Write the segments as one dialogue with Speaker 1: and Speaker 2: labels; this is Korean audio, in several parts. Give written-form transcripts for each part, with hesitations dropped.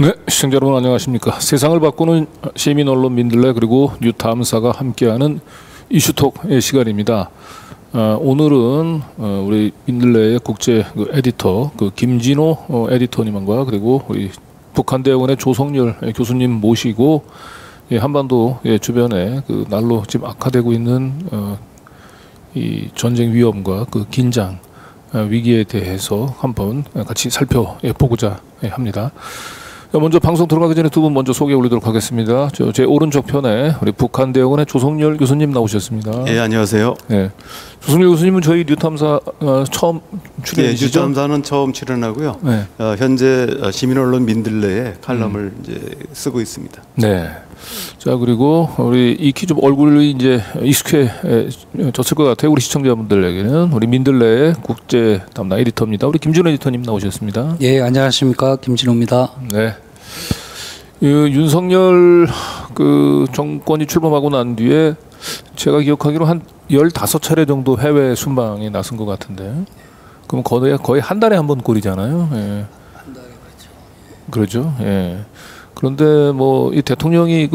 Speaker 1: 네, 시청자 여러분 안녕하십니까. 세상을 바꾸는 시민 언론 민들레 그리고 뉴탐사가 함께하는 이슈톡의 시간입니다. 오늘은 우리 민들레의 국제 에디터 김진호 에디터님과 그리고 우리 북한대학원의 조성열 교수님 모시고 한반도 주변에 날로 지금 악화되고 있는 이 전쟁 위험과 긴장 위기에 대해서 한번 같이 살펴보고자 합니다. 먼저 방송 들어가기 전에 두 분 먼저 소개 올리도록 하겠습니다. 제 오른쪽 편에 우리 북한대학원의 조성열 교수님 나오셨습니다.
Speaker 2: 네, 안녕하세요.
Speaker 1: 네, 조성열 교수님은 저희 뉴탐사 처음 출연이시죠?
Speaker 2: 네, 뉴탐사는 처음 출연하고요. 네. 현재 시민언론 민들레에 칼럼을 이제 쓰고 있습니다.
Speaker 1: 네. 자, 그리고 우리 익히 좀 얼굴이 이제 익숙해졌을 것 같아요. 우리 시청자분들에게는 우리 민들레의 국제 담당 에디터입니다. 우리 김진호 에디터님 나오셨습니다.
Speaker 3: 예, 안녕하십니까, 김진호입니다.
Speaker 1: 네. 윤석열 정권이 출범하고 난 뒤에 제가 기억하기로 한 15차례 정도 해외 순방에 나선 것 같은데, 그럼 거의 한 달에 한 번 꼴이잖아요. 예.
Speaker 3: 한 달에 그렇죠.
Speaker 1: 그렇죠. 예. 그런데 뭐 이 대통령이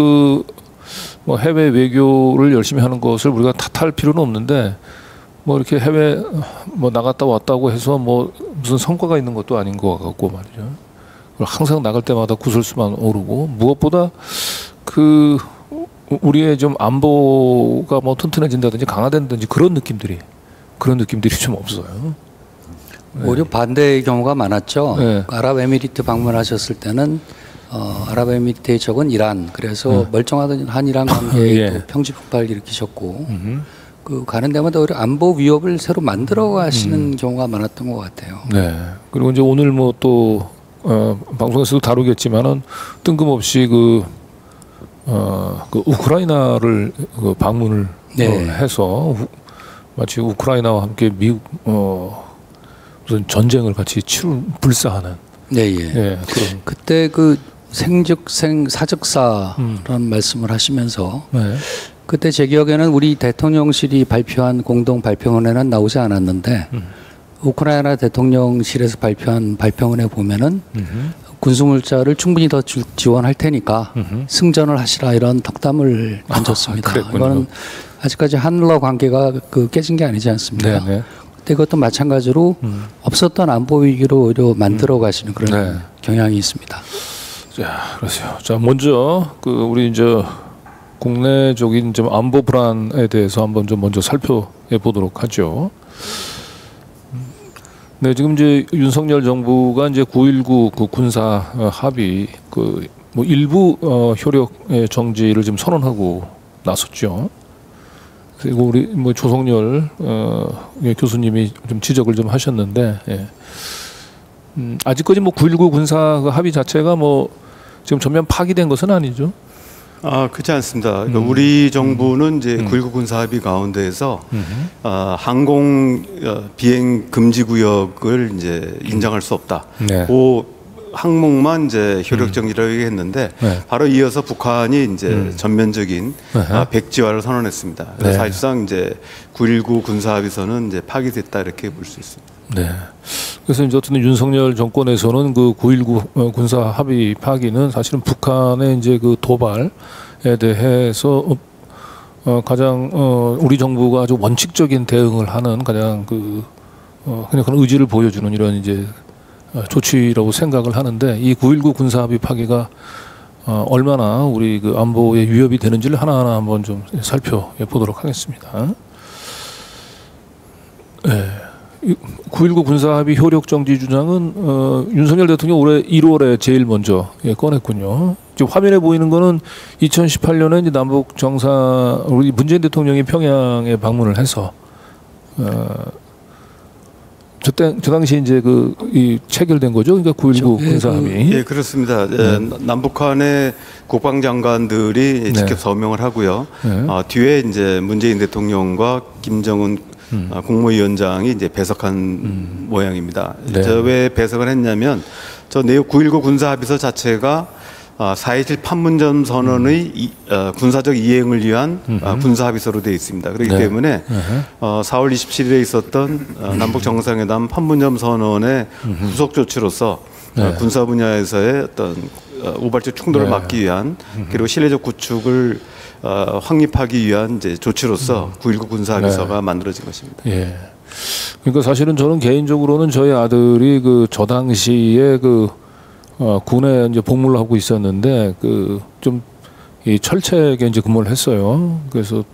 Speaker 1: 뭐 해외 외교를 열심히 하는 것을 우리가 탓할 필요는 없는데, 뭐 이렇게 해외 뭐 나갔다 왔다고 해서 뭐 무슨 성과가 있는 것도 아닌 것 같고 말이죠. 항상 나갈 때마다 구설수만 오르고, 무엇보다 우리의 좀 안보가 뭐 튼튼해진다든지 강화된다든지 그런 느낌들이 좀 없어요.
Speaker 3: 오히려 반대의 경우가 많았죠.
Speaker 1: 네.
Speaker 3: 아랍에미리트 방문하셨을 때는 아랍에미리트의 적은 이란, 그래서 멀쩡하던 한이란 관계에
Speaker 1: 예.
Speaker 3: 또 평지 폭발 일으키셨고, 가는 데마다 오히려 안보 위협을 새로 만들어 가시는 경우가 많았던 것 같아요.
Speaker 1: 네. 그리고 이제 오늘 뭐 또 방송에서도 다루겠지만은 뜬금없이 우크라이나를 방문을
Speaker 3: 네.
Speaker 1: 해서 마치 우크라이나와 함께 미국 무슨 전쟁을 같이 불사하는.
Speaker 3: 네, 예.
Speaker 1: 예,
Speaker 3: 그때 생즉생 사즉사라는 말씀을 하시면서,
Speaker 1: 네.
Speaker 3: 그때 제 기억에는 우리 대통령실이 발표한 공동 발표문에는 나오지 않았는데, 우크라이나 대통령실에서 발표한 발표문에 보면은 군수물자를 충분히 더 지원할 테니까 승전을 하시라, 이런 덕담을 던졌습니다. 이거는 아직까지 한러 관계가 깨진 게 아니지 않습니까?
Speaker 1: 네, 네.
Speaker 3: 그때 그것도 마찬가지로 없었던 안보 위기로 오히려 만들어 가시는 그런
Speaker 1: 네.
Speaker 3: 경향이 있습니다.
Speaker 1: 자, 그러세요. 자, 먼저 우리 이제 국내적인 좀 안보 불안에 대해서 한번 좀 먼저 살펴보도록 하죠. 네, 지금 이제 윤석열 정부가 이제 9.19 군사 합의 뭐 일부 효력의 정지를 지금 선언하고 나섰죠. 그리고 우리 뭐 조성열 교수님이 좀 지적을 좀 하셨는데, 예. 아직까지 뭐 9.19 군사 합의 자체가 뭐 지금 전면 파기된 것은 아니죠.
Speaker 2: 그렇지 않습니다. 그러니까 우리 정부는 이제 9.19 군사 합의 가운데에서 항공 비행 금지 구역을 이제 인정할 수 없다.
Speaker 1: 네.
Speaker 2: 그 항목만 이제 효력 정지라고 얘기했는데,
Speaker 1: 네.
Speaker 2: 바로 이어서 북한이 이제 전면적인 백지화를 선언했습니다. 그래서
Speaker 1: 네.
Speaker 2: 사실상 이제 9.19 군사 합의서는 이제 파기됐다, 이렇게 볼 수 있습니다.
Speaker 1: 네. 그래서 이제 어쨌든 윤석열 정권에서는 9.19 군사 합의 파기는 사실은 북한의 이제 도발에 대해서 가장 우리 정부가 아주 원칙적인 대응을 하는 가장 그냥 그런 의지를 보여주는 이런 이제 조치라고 생각을 하는데, 이 9.19 군사 합의 파기가 얼마나 우리 안보에 위협이 되는지를 하나하나 한번 좀 살펴보도록 하겠습니다. 네. 9.19 군사합의 효력 정지 주장은 윤석열 대통령 올해 1월에 제일 먼저 꺼냈군요. 지금 화면에 보이는 거는 2018년에 이제 남북 우리 문재인 대통령이 평양에 방문을 해서 저 당시 이제 이 체결된 거죠. 그러니까 9.19 군사합의.
Speaker 2: 예, 그렇습니다. 남북한의 국방장관들이
Speaker 1: 네.
Speaker 2: 직접 서명을 하고요.
Speaker 1: 네.
Speaker 2: 뒤에 이제 문재인 대통령과 김정은 국무위원장이 이제 배석한 모양입니다.
Speaker 1: 네.
Speaker 2: 왜 배석을 했냐면, 내용 9.19 군사합의서 자체가 4.27 판문점 선언의 군사적 이행을 위한 군사합의서로 되어 있습니다. 그렇기
Speaker 1: 네.
Speaker 2: 때문에 4월 27일에 있었던 남북 정상회담 판문점 선언의 후속 조치로서 군사 분야에서의 어떤 우발적 충돌을 막기 위한 그리고 신뢰적 구축을 확립하기 위한 이제 조치로서 9.19 군사합의서가 만들어진 것입니다.
Speaker 1: 예. 그러니까 사실은 저는 개인적으로는 저희 아들이 저 당시에 군에 이제 복무를 하고 있었는데 좀 이 철책에 이제 근무를 했어요. 그래서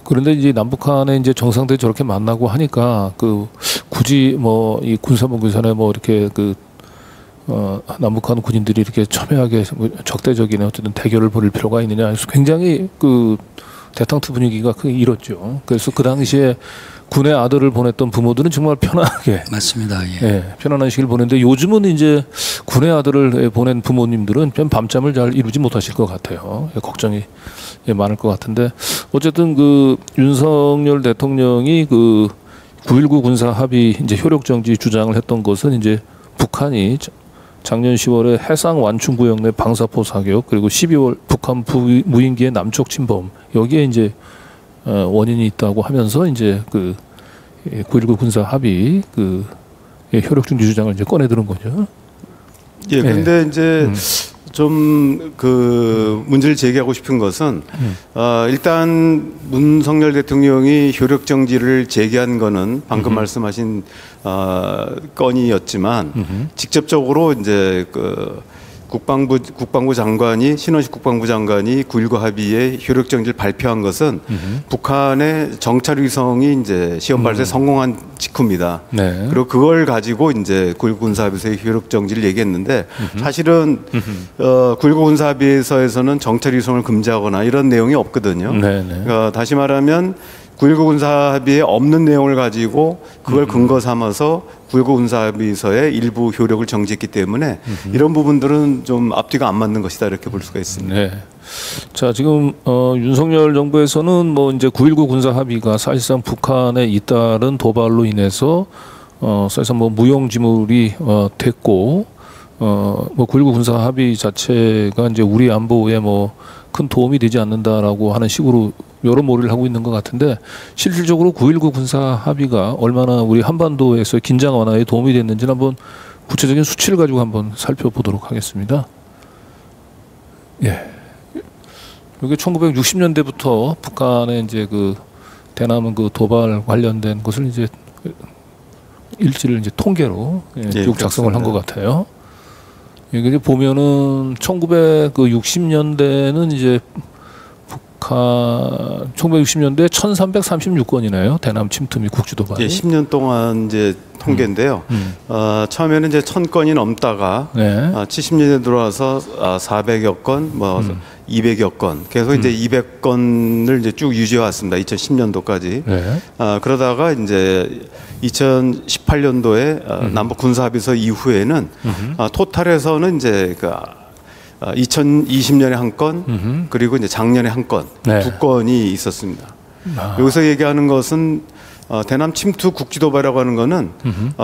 Speaker 1: 그런데 이제 남북한에 이제 정상들이 저렇게 만나고 하니까 굳이 뭐 이 군사분계선에 뭐 이렇게 남북한 군인들이 이렇게 첨예하게 적대적인 어쨌든 대결을 벌일 필요가 있느냐 해서 굉장히 대탕트 분위기가 일었죠. 그래서 그 당시에 군에 아들을 보냈던 부모들은 정말 편안하게
Speaker 3: 맞습니다. 예.
Speaker 1: 예, 편안한 시기를 보냈는데 요즘은 이제 군에 아들을 보낸 부모님들은 밤잠을 잘 이루지 못하실 것 같아요. 걱정이 많을 것 같은데 어쨌든 윤석열 대통령이 9.19 군사 합의 이제 효력 정지 주장을 했던 것은 이제 북한이 작년 10월에 해상 완충구역 내 방사포 사격 그리고 12월 북한 무인기의 남쪽 침범 여기에 이제 원인이 있다고 하면서 이제 9.19 군사 합의 효력 중지 주장을 이제 꺼내드는 거죠.
Speaker 2: 예, 근데 이제 좀 문제를 제기하고 싶은 것은 일단 문석열 대통령이 효력 정지를 제기한 거는 방금 말씀하신 건이었지만 직접적으로 이제 국방부 장관이 신원식 국방부 장관이 9.19 합의의 효력 정지를 발표한 것은 북한의 정찰 위성이 이제 시험 발사에 성공한 직후입니다.
Speaker 1: 네.
Speaker 2: 그리고 그걸 가지고 이제 9.19 군사 합의서의 효력 정지를 얘기했는데 사실은 9.19 군사 합의서에서는 정찰 위성을 금지하거나 이런 내용이 없거든요. 그러니까 다시 말하면 9.19 군사 합의에 없는 내용을 가지고 그걸 근거 삼아서 9.19 군사 합의서의 일부 효력을 정지했기 때문에 이런 부분들은 좀 앞뒤가 안 맞는 것이다 이렇게 볼 수가 있습니다.
Speaker 1: 네. 자, 지금 윤석열 정부에서는 뭐 이제 9.19 군사 합의가 사실상 북한에 잇따른 도발로 인해서 사실상 뭐 무용지물이 됐고 뭐 9.19 군사 합의 자체가 이제 우리 안보에 뭐 큰 도움이 되지 않는다라고 하는 식으로 여러 몰이를 하고 있는 것 같은데 실질적으로 9.19 군사 합의가 얼마나 우리 한반도에서 긴장 완화에 도움이 됐는지는 한번 구체적인 수치를 가지고 한번 살펴보도록 하겠습니다. 예. 이게 1960년대부터 북한의 이제 대남은 도발 관련된 것을 이제 일지를 이제 통계로 쭉 작성을 한 것 같아요. 이게 보면은 1960년대는 이제 북한 1960년대 1336건이네요. 대남 침투 및 국지 도발.
Speaker 2: 예, 10년 동안 이제 통계인데요. 처음에는 이제 1000건이 넘다가 70년대 들어와서 400여 건, 뭐 200여 건, 계속 이제 200건을 이제 쭉 유지해 왔습니다. 2010년도까지. 그러다가 이제 2018년도에 남북 군사 합의서 이후에는 토탈에서는 이제 2020년에 한 건, 그리고 이제 작년에 한 건, 두 건이 있었습니다. 여기서 얘기하는 것은 대남 침투 국지 도발이라고 하는 거는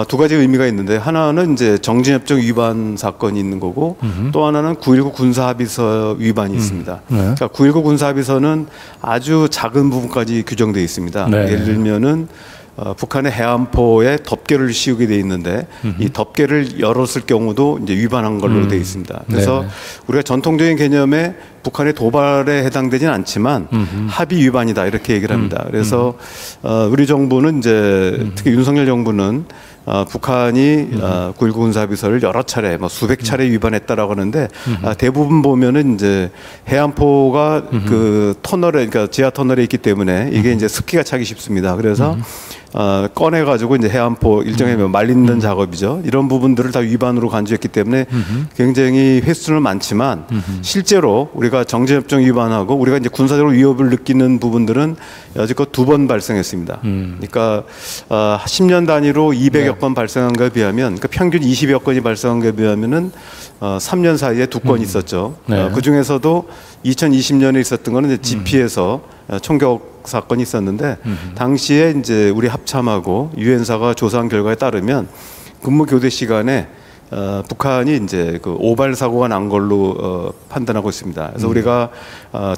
Speaker 2: 두 가지 의미가 있는데 하나는 이제 정진협정 위반 사건이 있는 거고 또 하나는 9.19 군사 합의서 위반이 있습니다. 그러니까 9.19 군사 합의서는 아주 작은 부분까지 규정되어 있습니다. 예를 들면은 북한의 해안포에 덮개를 씌우게 돼 있는데 이 덮개를 열었을 경우도 이제 위반한 걸로 돼 있습니다. 그래서 우리가 전통적인 개념에 북한의 도발에 해당되지는 않지만 합의 위반이다 이렇게 얘기를 합니다. 그래서 우리 정부는 이제 특히 윤석열 정부는 북한이 9.19 군사합의서를 여러 차례, 뭐 수백 차례 위반했다라고 하는데 대부분 보면은 이제 해안포가 터널에, 그러니까 지하 터널에 있기 때문에 이게 이제 습기가 차기 쉽습니다. 그래서 꺼내가지고 이제 해안포 일정의 말리는 작업이죠. 이런 부분들을 다 위반으로 간주했기 때문에 굉장히 횟수는 많지만 실제로 우리가 정전협정 위반하고 우리가 이제 군사적으로 위협을 느끼는 부분들은 여지껏 2번 발생했습니다. 그러니까 10년 단위로 200여 건 발생한 것에 비하면, 그러니까 평균 20여 건이 발생한 것에 비하면은 3년 사이에 2건 있었죠. 그 중에서도 2020년에 있었던 거는 이제 GP에서 총격 사건이 있었는데 당시에 이제 우리 합참하고 유엔사가 조사한 결과에 따르면 근무 교대 시간에 북한이 이제 오발 사고가 난 걸로 판단하고 있습니다. 그래서 우리가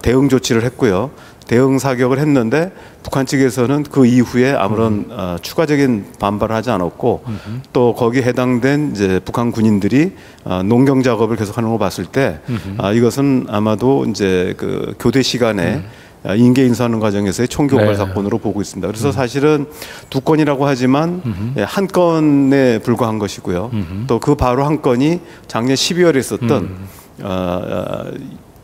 Speaker 2: 대응 조치를 했고요. 대응 사격을 했는데 북한 측에서는 그 이후에 아무런 추가적인 반발을 하지 않았고 또 거기에 해당된 이제 북한 군인들이 농경 작업을 계속하는 걸 봤을 때 이것은 아마도 이제 그 교대 시간에 인계 인사하는 과정에서의 총교발
Speaker 1: 네.
Speaker 2: 사건으로 보고 있습니다. 그래서 사실은 2건이라고 하지만 예, 한 건에 불과한 것이고요. 또 그 바로 한 건이 작년 12월에 있었던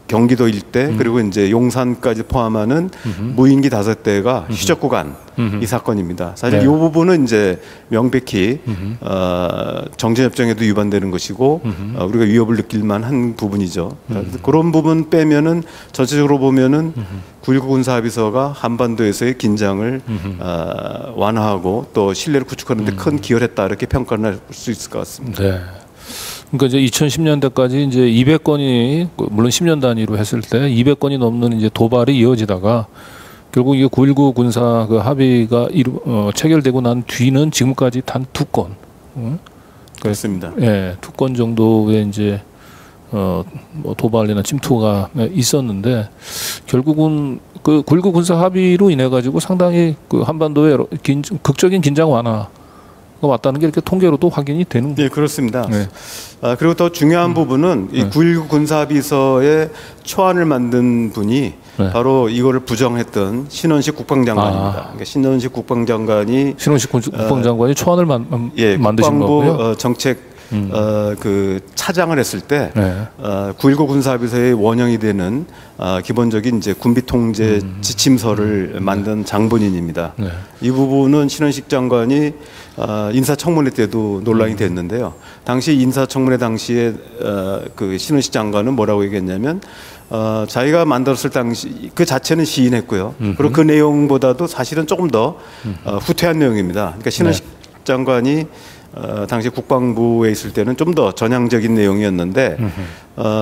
Speaker 2: 경기도 일대 그리고 이제 용산까지 포함하는 무인기 5대가 휴적 구간 이 사건입니다. 사실
Speaker 1: 네.
Speaker 2: 이 부분은 이제 명백히 정전협정에도 위반되는 것이고 우리가 위협을 느낄만 한 부분이죠. 그런 부분 빼면은 전체적으로 보면은 9.19 군사합의서가 한반도에서의 긴장을 완화하고 또 신뢰를 구축하는 데 큰 기여를 했다 이렇게 평가를 할 수 있을 것 같습니다.
Speaker 1: 네. 그러니까 이제 2010년대까지 이제 200건이 물론 10년 단위로 했을 때 200건이 넘는 이제 도발이 이어지다가 결국 이게 9.19 군사 그 합의가 체결되고 난 뒤는 지금까지 단 2건.
Speaker 2: 그렇습니다.
Speaker 1: 예, 2건 정도의 이제 뭐 도발이나 침투가 있었는데 결국은 그 9.19 군사 합의로 인해 가지고 상당히 그 한반도에 극적인 긴장 완화가 왔다는 게 이렇게 통계로도 확인이 되는 거예요.
Speaker 2: 네, 그렇습니다.
Speaker 1: 네.
Speaker 2: 그리고 더 중요한 부분은 이 9.19 군사합의서의 초안을 만든 분이
Speaker 1: 네.
Speaker 2: 바로 이거를 부정했던 신원식 국방장관입니다. 그러니까 신원식 국방장관이
Speaker 1: 신원식 국방장관이 초안을
Speaker 2: 예,
Speaker 1: 만드신
Speaker 2: 국방부
Speaker 1: 거고요.
Speaker 2: 정책 그 차장을 했을 때
Speaker 1: 네.
Speaker 2: 9.19 군사합의서의 원형이 되는 기본적인 이제 군비 통제 지침서를 만든 장본인입니다.
Speaker 1: 네.
Speaker 2: 이 부분은 신원식 장관이 인사청문회 때도 논란이 됐는데요. 당시 인사청문회 당시에 그 신원식 장관은 뭐라고 얘기했냐면 자기가 만들었을 당시 그 자체는 시인했고요. 그리고 그 내용보다도 사실은 조금 더 후퇴한 내용입니다. 그러니까 신원식 장관이 당시 국방부에 있을 때는 좀 더 전향적인 내용이었는데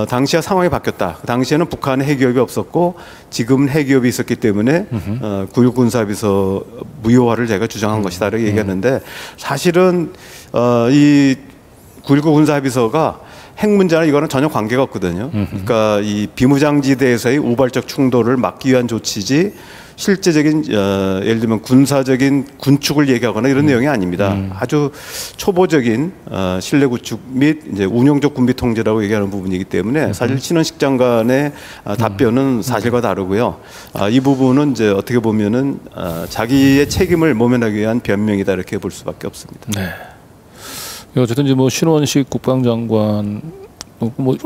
Speaker 2: 당시와 상황이 바뀌었다. 당시에는 북한에 핵기업이 없었고 지금 핵기업이 있었기 때문에 9.19 군사합의서 무효화를 제가 주장한 것이다 이렇게 얘기했는데 사실은 이 9.19 군사합의서가 핵 문제는 이거는 전혀 관계가 없거든요. 그러니까 이 비무장지대에서의 우발적 충돌을 막기 위한 조치지 실제적인 예를 들면 군사적인 군축을 얘기하거나 이런 내용이 아닙니다. 아주 초보적인 신뢰 구축 및 이제 운용적 군비 통제라고 얘기하는 부분이기 때문에 사실 신원식 장관의 답변은 사실과 다르고요. 이 부분은 이제 어떻게 보면은 자기의 책임을 모면하기 위한 변명이다 이렇게 볼 수밖에 없습니다.
Speaker 1: 네. 어쨌든 이제 뭐 신원식 국방장관, 뭐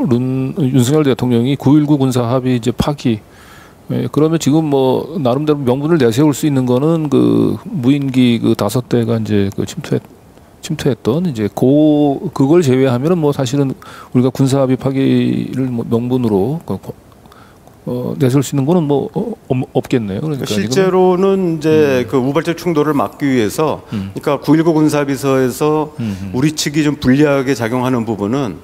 Speaker 1: 윤석열 대통령이 9.19 군사 합의 이제 파기. 예, 그러면 지금 뭐 나름대로 명분을 내세울 수 있는 거는 그 무인기 그 5대가 이제 그 침투했던 이제 그걸 제외하면은 뭐 사실은 우리가 군사 합의 파기를 뭐 명분으로 내세울 수 있는 거는 뭐 없겠네요. 그러니까
Speaker 2: 실제로는 이제 그 우발적 충돌을 막기 위해서, 그러니까 9.19 군사합의서에서 우리 측이 좀 불리하게 작용하는 부분은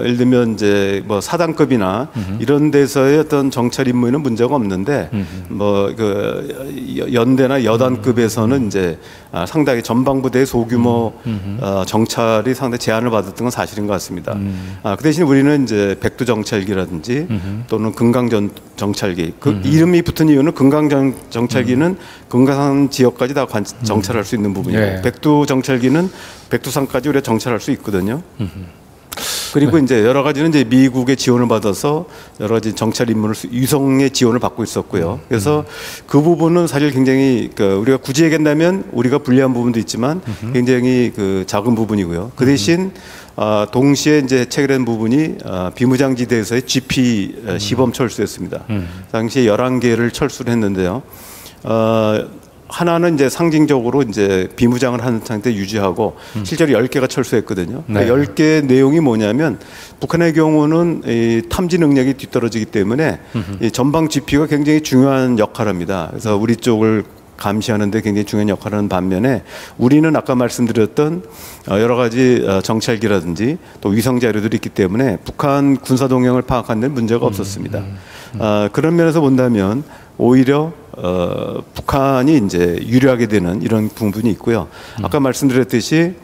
Speaker 2: 예를 들면 이제 뭐 사단급이나 이런 데서의 어떤 정찰 임무에는 문제가 없는데 뭐 그 연대나 여단급에서는 이제 상당히 전방부대의 소규모 정찰이 상당히 제한을 받았던 건 사실인 것 같습니다. 그 대신 우리는 이제 백두 정찰기라든지 또는 금강 정찰기, 그 이름이 붙은 이유는 금강 정찰기는 금강산 지역까지 다 정찰할 수 있는 부분이고
Speaker 1: 네.
Speaker 2: 백두 정찰기는 백두산까지 우리가 정찰할 수 있거든요. 그리고 이제 여러 가지는 이제 미국의 지원을 받아서 여러 가지 정찰 임무를 위성의 지원을 받고 있었고요. 그래서 그 부분은 사실 굉장히 우리가 굳이 얘기한다면 우리가 불리한 부분도 있지만 굉장히 그 작은 부분이고요. 그 대신 동시에 이제 체결된 부분이 비무장지대에서의 GP 시범 철수였습니다. 당시에 11개를 철수를 했는데요. 하나는 이제 상징적으로 이제 비무장을 하는 상태 유지하고 실제로 10개가 철수했거든요.
Speaker 1: 네.
Speaker 2: 그러니까 10개 내용이 뭐냐면 북한의 경우는 이 탐지 능력이 뒤떨어지기 때문에 이 전방 GP가 굉장히 중요한 역할을 합니다. 그래서 우리 쪽을 감시하는 데 굉장히 중요한 역할을 하는 반면에 우리는 아까 말씀드렸던 여러 가지 정찰기라든지 또 위성 자료들이 있기 때문에 북한 군사 동향을 파악하는 데 문제가 없었습니다. 그런 면에서 본다면 오히려 북한이 이제 유리하게 되는 이런 부분이 있고요. 아까 말씀드렸듯이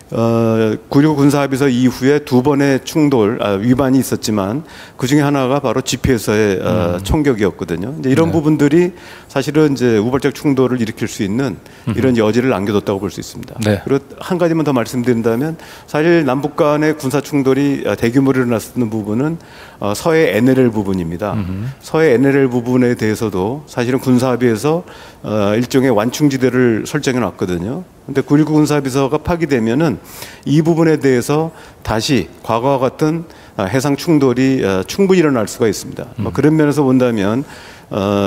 Speaker 2: 9.19 군사합의서 이후에 2번의 충돌, 위반이 있었지만 그 중에 하나가 바로 GPS의 총격이었거든요. 이제 이런 부분들이 사실은 이제 우발적 충돌을 일으킬 수 있는 이런 여지를 남겨뒀다고 볼 수 있습니다.
Speaker 1: 네.
Speaker 2: 그리고 한 가지만 더 말씀드린다면 사실 남북 간의 군사 충돌이 대규모로 일어났던 부분은 서해 NLL 부분입니다. 서해 NLL 부분에 대해서도 사실은 군사합의에서 일종의 완충지대를 설정해 놨거든요. 근데 9.19 군사합의서가 파기되면은 이 부분에 대해서 다시 과거와 같은 해상 충돌이 충분히 일어날 수가 있습니다. 그런 면에서 본다면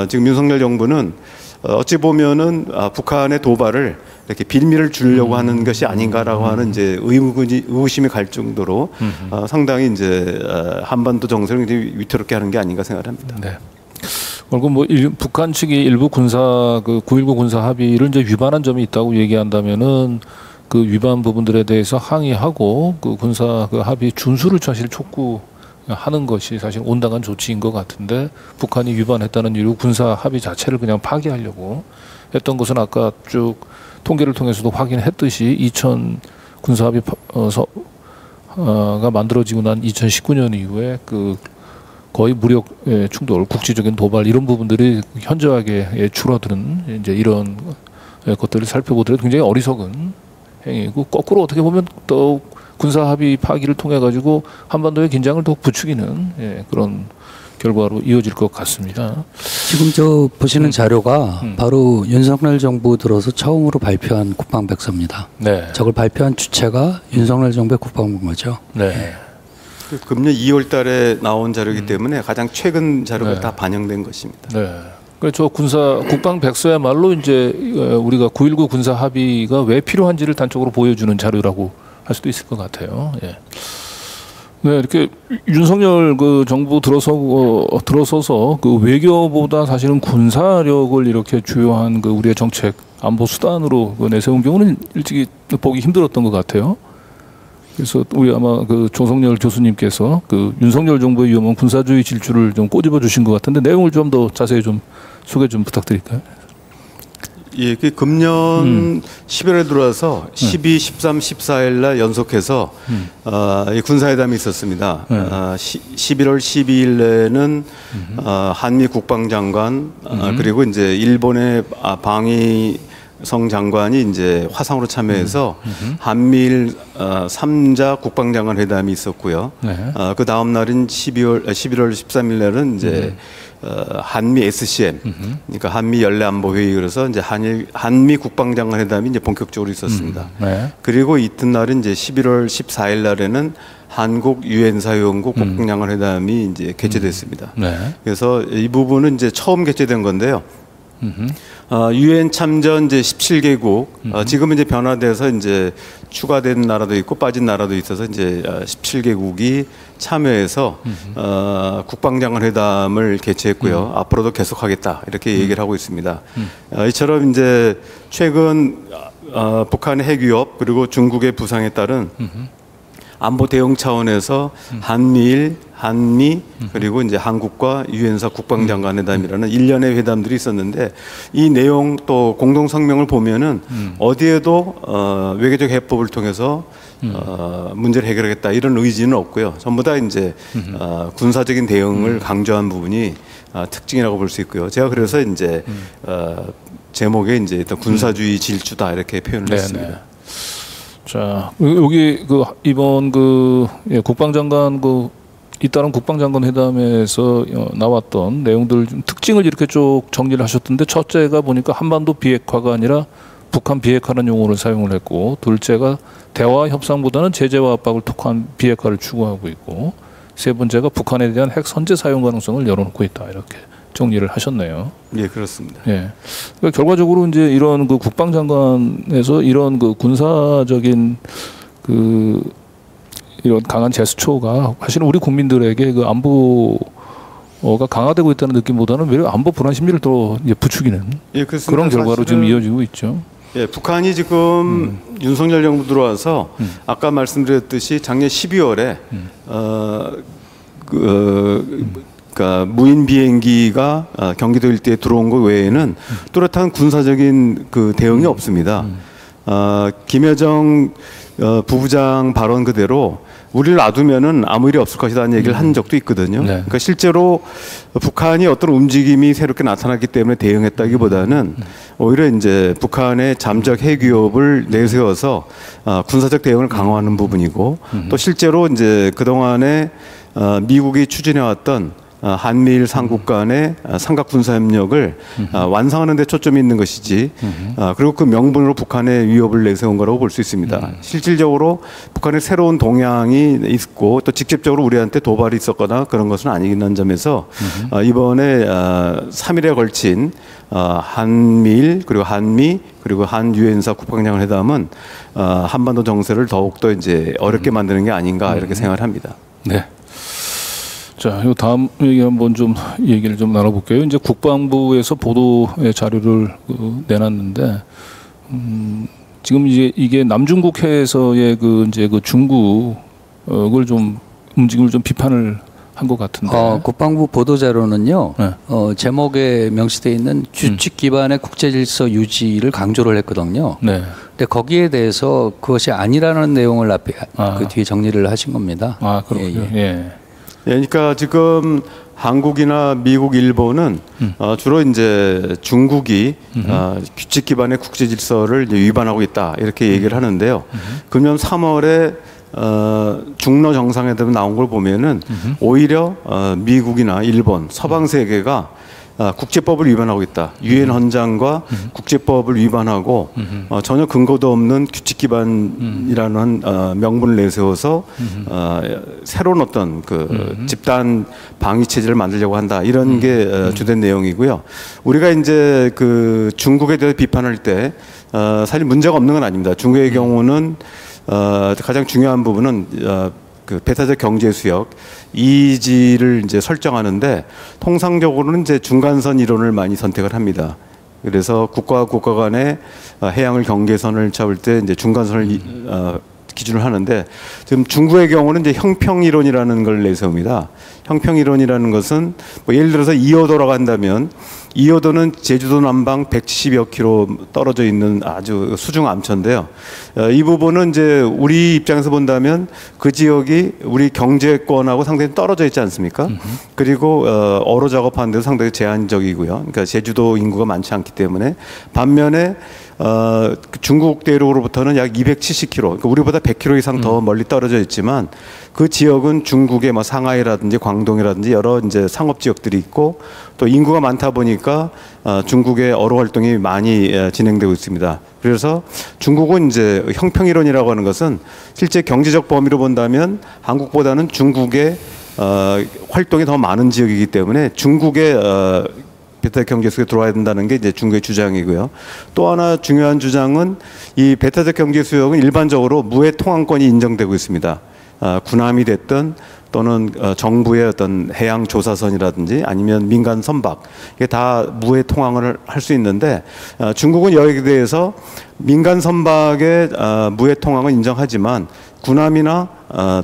Speaker 2: 지금 윤석열 정부는 어찌 보면은 북한의 도발을 이렇게 빌미를 주려고 하는 것이 아닌가라고 하는 이제 의구심이 갈 정도로 상당히 이제 한반도 정세를 굉장히 위태롭게 하는 게 아닌가 생각합니다.
Speaker 1: 네. 그리고 뭐 북한 측이 일부 군사 그 9.19 군사 합의를 이제 위반한 점이 있다고 얘기한다면은 그 위반 부분들에 대해서 항의하고 그 군사 그 합의 준수를 사실 촉구하는 것이 사실 온당한 조치인 것 같은데 북한이 위반했다는 이유 군사 합의 자체를 그냥 파기하려고 했던 것은 아까 쭉 통계를 통해서도 확인했듯이 2000 군사 합의가 만들어지고 난 2019년 이후에 그 거의 무력 충돌, 국지적인 도발 이런 부분들이 현저하게 줄어드는 이제 이런 것들을 살펴보더라도 굉장히 어리석은 행위고 거꾸로 어떻게 보면 또 군사 합의 파기를 통해 가지고 한반도의 긴장을 더욱 부추기는 그런 결과로 이어질 것 같습니다.
Speaker 3: 지금 저 보시는 자료가 바로 윤석열 정부 들어서 처음으로 발표한 국방백서입니다.
Speaker 1: 네.
Speaker 3: 저걸 발표한 주체가 윤석열 정부의 국방부죠.
Speaker 1: 네.
Speaker 2: 금년 2월 달에 나온 자료이기 때문에 가장 최근 자료가 다 반영된 것입니다.
Speaker 1: 네. 그래서 국방 백서야말로 이제 우리가 9.19 군사 합의가 왜 필요한지를 단적으로 보여주는 자료라고 할 수도 있을 것 같아요. 예. 네, 이렇게 윤석열 그 정부 들어서서 그 외교보다 사실은 군사력을 이렇게 주요한 그 우리의 정책 안보 수단으로 그 내세운 경우는 일찍이 보기 힘들었던 것 같아요. 그래서 우리 아마 그 조성열 교수님께서 그 윤석열 정부의 위험한 군사주의 질주를 좀 꼬집어 주신 것 같은데 내용을 좀 더 자세히 좀 소개 좀 부탁드릴까요?
Speaker 2: 예, 그 금년 10월에 들어와서 12, 13, 14일 날 연속해서 이 군사회담이 있었습니다. 11월 12일에는 한미 국방장관 그리고 이제 일본의 방위성 장관이 이제 화상으로 참여해서 한미일 3자 국방장관 회담이 있었고요. 그 다음 날인 11월 13일 날은 이제 한미 SCM, 그러니까 한미 연례안보회의 그래서 이제 한미 국방장관 회담이 이제 본격적으로 있었습니다. 그리고 이튿날은 이제 11월 14일 날에는 한국 유엔사회원국 국방장관 회담이 이제 개최됐습니다. 그래서 이 부분은 이제 처음 개최된 건데요. 유엔 참전 이제 17개국 지금은 이제 변화돼서 이제 추가된 나라도 있고 빠진 나라도 있어서 이제 17개국이 참여해서 국방장관 회담을 개최했고요. 앞으로도 계속하겠다 이렇게 얘기를 하고 있습니다. 이처럼 이제 최근 북한의 핵 위협 그리고 중국의 부상에 따른 안보 대응 차원에서 한미일, 한미 그리고 이제 한국과 유엔사 국방장관 회담이라는 일련의 회담들이 있었는데 이 내용 또 공동 성명을 보면은 어디에도 외교적 해법을 통해서 문제를 해결하겠다 이런 의지는 없고요. 전부 다 이제 군사적인 대응을 강조한 부분이 특징이라고 볼 수 있고요. 제가 그래서 이제 제목에 이제 일단 군사주의 질주다 이렇게 표현을 했습니다.
Speaker 1: 자, 여기 그 이번 그 국방장관 그 잇따른 국방장관 회담에서 나왔던 내용들 좀 특징을 이렇게 쭉 정리를 하셨던데 첫째가 보니까 한반도 비핵화가 아니라 북한 비핵화라는 용어를 사용을 했고 둘째가 대화 협상보다는 제재와 압박을 톡한 비핵화를 추구하고 있고 세 번째가 북한에 대한 핵 선제 사용 가능성을 열어놓고 있다 이렇게 정리를 하셨네요.
Speaker 2: 예, 그렇습니다.
Speaker 1: 예. 그러니까 결과적으로 이제 이런 그 국방장관에서 이런 그 군사적인 그 이런 강한 제스처가 사실은 우리 국민들에게 그 안보가 강화되고 있다는 느낌보다는 오히려 안보 불안 심리를 더 이제 부추기는 그런 결과로 지금 이어지고 있죠.
Speaker 2: 예, 북한이 지금 윤석열 정부 들어와서 아까 말씀드렸듯이 작년 12월에 그러니까 무인 비행기가 경기도 일대에 들어온 것 외에는 뚜렷한 군사적인 그 대응이 없습니다. 김여정 부부장 발언 그대로 우리를 놔두면은 아무 일이 없을 것이라는 얘기를 한 적도 있거든요. 그러니까 실제로 북한이 어떤 움직임이 새롭게 나타났기 때문에 대응했다기보다는 오히려 이제 북한의 잠적 핵 위협을 내세워서 군사적 대응을 강화하는 부분이고 또 실제로 이제 그 동안에 미국이 추진해왔던 한미일 삼국 간의 삼각 군사 협력을 완성하는 데 초점이 있는 것이지 그리고 그 명분으로 북한의 위협을 내세운 거라고 볼 수 있습니다. 실질적으로 북한의 새로운 동향이 있고 또 직접적으로 우리한테 도발이 있었거나 그런 것은 아니긴 점에서 이번에 3일에 걸친 한미일 그리고 한미 그리고 한 유엔사 국방장관 회담은 한반도 정세를 더욱더 이제 어렵게 만드는 게 아닌가 이렇게 생각을 합니다.
Speaker 1: 네. 자, 요 다음 얘기 한번 좀 얘기를 좀 나눠볼게요. 이제 국방부에서 보도의 자료를 내놨는데, 지금 이제 이게 남중국해에서의 이제 중국을 좀 움직임을 좀 비판을 한 것 같은데.
Speaker 3: 국방부 보도 자료는요.
Speaker 1: 네.
Speaker 3: 제목에 명시되어 있는 규칙 기반의 국제 질서 유지를 강조를 했거든요.
Speaker 1: 네.
Speaker 3: 근데 거기에 대해서 그것이 아니라는 내용을 앞에 그 뒤에 정리를 하신 겁니다.
Speaker 1: 그렇군요. 예.
Speaker 2: 그러니까 지금 한국이나 미국, 일본은 주로 이제 중국이 규칙 기반의 국제 질서를 위반하고 있다 이렇게 얘기를 하는데요. 금년 3월에 중러 정상회담에 나온 걸 보면은 오히려 미국이나 일본, 서방 세계가 국제법을 위반하고 있다. 유엔 헌장과 국제법을 위반하고 전혀 근거도 없는 규칙 기반이라는 명분을 내세워서 새로운 어떤 그 집단 방위 체제를 만들려고 한다. 이런 게 주된 내용이고요. 우리가 이제 그 중국에 대해 비판할 때 사실 문제가 없는 건 아닙니다. 중국의 경우는 가장 중요한 부분은 그 배타적 경제 수역 EEZ를 이제 설정하는데 통상적으로는 이제 중간선 이론을 많이 선택을 합니다. 그래서 국가와 국가 간의 해양을 경계선을 잡을 때 이제 중간선을 기준을 하는데 지금 중국의 경우는 이제 형평 이론이라는 걸 내세웁니다. 형평 이론이라는 것은 뭐 예를 들어서 이어도라고 한다면 이어도는 제주도 남방 170여 킬로 떨어져 있는 아주 수중 암초인데요. 이 부분은 이제 우리 입장에서 본다면 그 지역이 우리 경제권하고 상당히 떨어져 있지 않습니까? 그리고 어로 작업하는 데도 상당히 제한적이고요. 그러니까 제주도 인구가 많지 않기 때문에 반면에 중국 대륙으로부터는 약 270km, 그러니까 우리보다 100km 이상 더 멀리 떨어져 있지만 그 지역은 중국의 뭐 상하이라든지 광동이라든지 여러 이제 상업 지역들이 있고 또 인구가 많다 보니까 중국의 어로 활동이 많이 진행되고 있습니다. 그래서 중국은 이제 형평 이론이라고 하는 것은 실제 경제적 범위로 본다면 한국보다는 중국의 활동이 더 많은 지역이기 때문에 중국의 배타적 경제 수역에 들어와야 된다는 게 이제 중국의 주장이고요. 또 하나 중요한 주장은 이 배타적 경제 수역은 일반적으로 무해 통항권이 인정되고 있습니다. 군함이 됐든 또는 정부의 어떤 해양 조사선이라든지 아니면 민간 선박 이게 다 무해 통항을 할 수 있는데 중국은 여기에 대해서 민간 선박의 무해 통항은 인정하지만 군함이나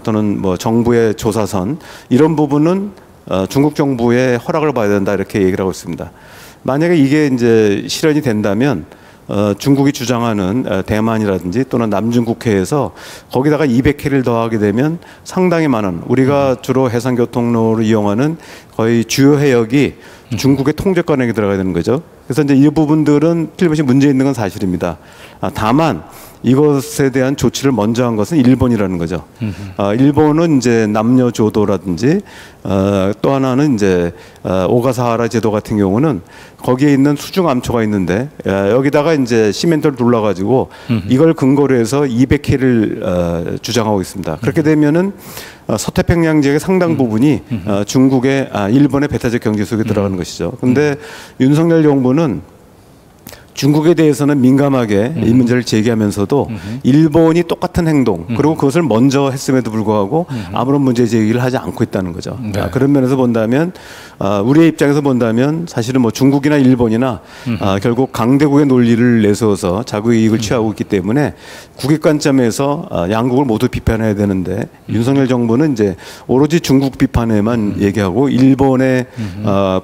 Speaker 2: 또는 뭐 정부의 조사선 이런 부분은 중국 정부의 허락을 받아야 된다 이렇게 얘기를 하고 있습니다. 만약에 이게 이제 실현이 된다면 중국이 주장하는 대만이라든지 또는 남중국해에서 거기다가 200킬를 더하게 되면 상당히 많은 우리가 주로 해상교통로를 이용하는 거의 주요 해역이 중국의 통제권에 들어가야 되는 거죠. 그래서 이제 이 부분들은 틀림없이 문제 있는 건 사실입니다. 다만 이것에 대한 조치를 먼저 한 것은 일본이라는 거죠. 일본은 이제 남녀조도라든지 또 하나는 이제 오가사하라 제도 같은 경우는 거기에 있는 수중 암초가 있는데 여기다가 이제 시멘트를 둘러가지고 이걸 근거로 해서 200킬을 주장하고 있습니다. 그렇게 되면은 서태평양 지역의 상당 부분이 중국의 일본의 배타적 경제 속에 들어가는 것이죠. 그런데 윤석열 정부는 중국에 대해서는 민감하게 이 문제를 제기하면서도 일본이 똑같은 행동 그리고 그것을 먼저 했음에도 불구하고 아무런 문제 제기를 하지 않고 있다는 거죠.
Speaker 1: 네.
Speaker 2: 그런 면에서 본다면 우리의 입장에서 본다면 사실은 뭐 중국이나 일본이나 결국 강대국의 논리를 내세워서 자국의 이익을 취하고 있기 때문에 국익 관점에서 양국을 모두 비판해야 되는데 윤석열 정부는 이제 오로지 중국 비판에만 얘기하고 일본의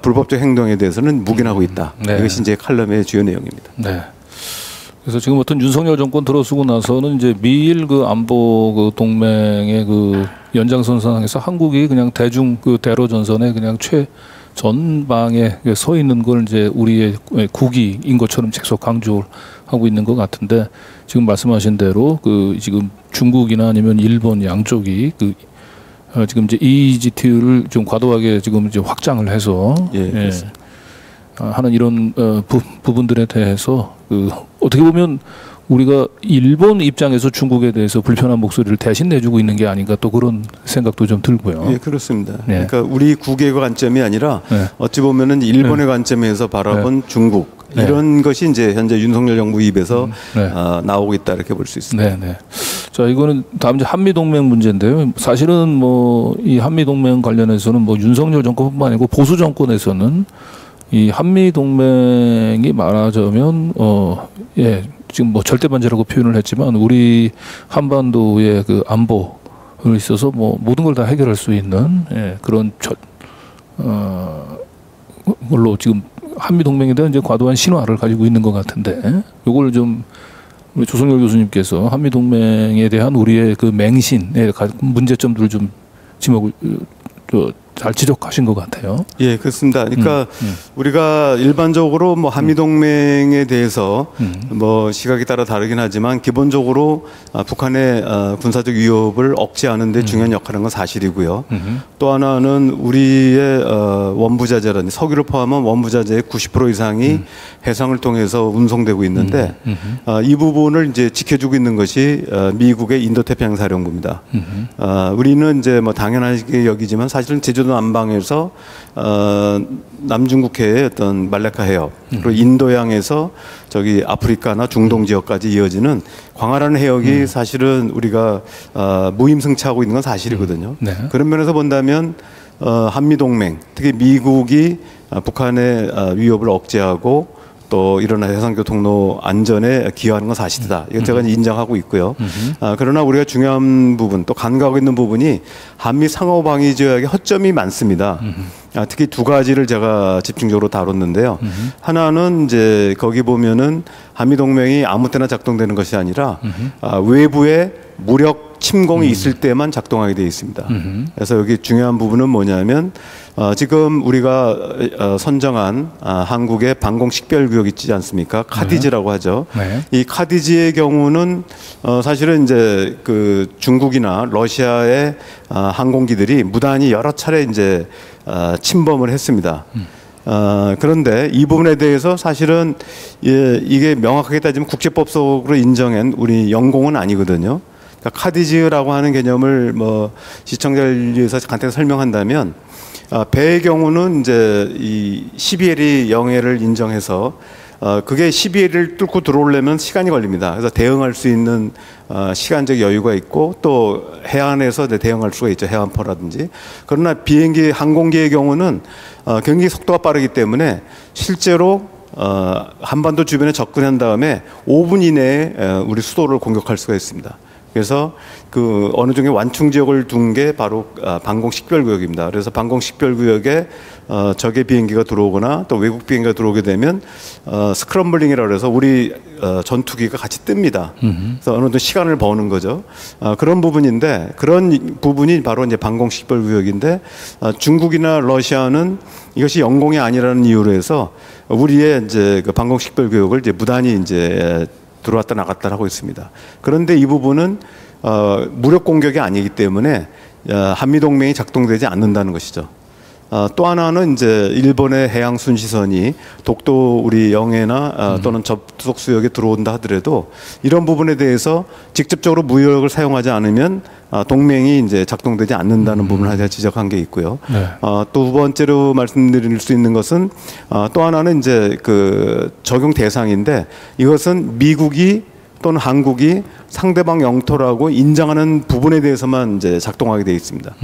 Speaker 2: 불법적 행동에 대해서는 묵인하고 있다.
Speaker 1: 네.
Speaker 2: 이것이 이제 칼럼의 주요 내용입니다.
Speaker 1: 네. 그래서 지금 어떤 윤석열 정권 들어서고 나서는 이제 미일 그 안보 그 동맹의 그 연장선상에서 한국이 그냥 대중 그 대로 전선에 그냥 최전방에 서 있는 걸 이제 우리의 국익인 것처럼 계속 강조하고 있는 것 같은데 지금 말씀하신 대로 그 지금 중국이나 아니면 일본 양쪽이 그 지금 이제 EEZT를 좀 과도하게 지금 이제 확장을 해서 하는 이런 부분들에 대해서 그 어떻게 보면 우리가 일본 입장에서 중국에 대해서 불편한 목소리를 대신 내주고 있는 게 아닌가 또 그런 생각도 좀 들고요.
Speaker 2: 예, 그렇습니다. 그러니까 우리 국외의 관점이 아니라 어찌 보면은 일본의 관점에서 바라본 중국 이런 것이 이제 현재 윤석열 정부 입에서 나오고 있다 이렇게 볼 수 있습니다.
Speaker 1: 네. 자, 이거는 다음 이제 한미 동맹 문제인데요. 사실은 뭐 이 한미 동맹 관련해서는 뭐 윤석열 정권뿐만 아니고 보수 정권에서는 이 한미 동맹이 말하자면 지금 뭐 절대 반제라고 표현을 했지만 우리 한반도의 그 안보에 있어서 뭐 모든 걸 다 해결할 수 있는 그런 걸로 지금 한미 동맹에 대한 이제 과도한 신화를 가지고 있는 것 같은데 이걸 좀 우리 조성열 교수님께서 한미 동맹에 대한 우리의 그 맹신의 문제점들을 좀 지목을 잘 지적하신 것 같아요.
Speaker 2: 예, 그렇습니다. 그러니까 우리가 일반적으로 뭐 한미 동맹에 대해서 뭐 시각에 따라 다르긴 하지만 기본적으로 북한의 군사적 위협을 억제하는 데 중요한 역할을 한 건 사실이고요. 또 하나는 우리의 원부자재라는 석유를 포함한 원부자재의 90% 이상이 해상을 통해서 운송되고 있는데 이 부분을 이제 지켜주고 있는 것이 미국의 인도태평양사령부입니다. 우리는 이제 뭐 당연하게 여기지만 사실은 제주도 남방에서 남중국해의 어떤 말레카 해협 그리고 인도양에서 저기 아프리카나 중동 지역까지 이어지는 광활한 해역이 사실은 우리가 무임승차하고 있는 건 사실이거든요. 그런 면에서 본다면 한미 동맹 특히 미국이 북한의 위협을 억제하고 또 이런 해상교통로 안전에 기여하는 건 사실이다. 이건 제가 인정하고 있고요. 그러나 우리가 중요한 부분 또 간과하고 있는 부분이 한미 상호방위 조약의 허점이 많습니다. 특히 두 가지를 제가 집중적으로 다뤘는데요. 하나는 이제 거기 보면은 한미 동맹이 아무 때나 작동되는 것이 아니라 외부에 무력 침공이 있을 때만 작동하게 되어 있습니다. 그래서 여기 중요한 부분은 뭐냐면 지금 우리가 선정한 한국의 방공 식별구역 있지 않습니까? 카디즈라고 하죠. 이 카디즈의 경우는 사실은 이제 그 중국이나 러시아의 항공기들이 무단히 여러 차례 이제 침범을 했습니다. 그런데 이 부분에 대해서 사실은 이게 명확하게 따지면 국제법속으로 인정한 우리 영공은 아니거든요. 그러니까 카디즈라고 하는 개념을 뭐 시청자를 위해서 간단히 설명한다면 배의 경우는 이제 이 CBL이 영해를 인정해서 그게 CBL을 뚫고 들어오려면 시간이 걸립니다. 그래서 대응할 수 있는 시간적 여유가 있고 또 해안에서 대응할 수가 있죠. 해안포라든지. 그러나 비행기, 항공기의 경우는 굉장히 속도가 빠르기 때문에 실제로 한반도 주변에 접근한 다음에 5분 이내에 우리 수도를 공격할 수가 있습니다. 그래서 그 어느 정도의 완충 지역을 둔 게 바로 방공 식별구역입니다. 그래서 방공 식별구역에 적의 비행기가 들어오거나 또 외국 비행기가 들어오게 되면 스크럼블링이라고 해서 우리 전투기가 같이 뜹니다. 그래서 어느 정도 시간을 버는 거죠. 그런 부분인데 그런 부분이 바로 이제 방공 식별구역인데 중국이나 러시아는 이것이 영공이 아니라는 이유로 해서 우리의 이제 그 방공 식별구역을 이제 무단히 이제 들어왔다 나갔다 하고 있습니다. 그런데 이 부분은 무력 공격이 아니기 때문에 한미 동맹이 작동되지 않는다는 것이죠. 또 하나는 이제 일본의 해양 순시선이 독도 우리 영해나 또는 접속 수역에 들어온다 하더라도 이런 부분에 대해서 직접적으로 무력을 사용하지 않으면 동맹이 이제 작동되지 않는다는 부분을 하나 지적한 게 있고요. 또 두 번째로 말씀드릴 수 있는 것은 또 하나는 이제 그 적용 대상인데 이것은 미국이 또는 한국이 상대방 영토라고 인정하는 부분에 대해서만 이제 작동하게 되어 있습니다.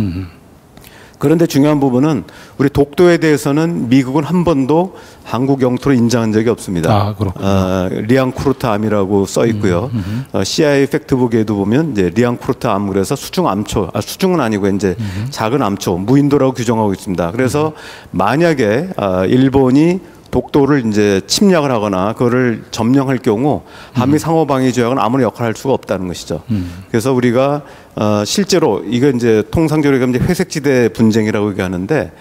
Speaker 2: 그런데 중요한 부분은 우리 독도에 대해서는 미국은 한 번도 한국 영토로 인정한 적이 없습니다. 리앙쿠르트암이라고 써 있고요. CIA 팩트북에도 보면 이제 리앙쿠르트암 그래서 수중암초, 수중은 아니고 이제 작은 암초, 무인도라고 규정하고 있습니다. 그래서 만약에 일본이 독도를 이제 침략을 하거나 그거를 점령할 경우 한미 상호 방위 조약은 아무런 역할을 할 수가 없다는 것이죠. 그래서 우리가 실제로 이거 이제 통상적으로 이제 회색지대 분쟁이라고 얘기하는데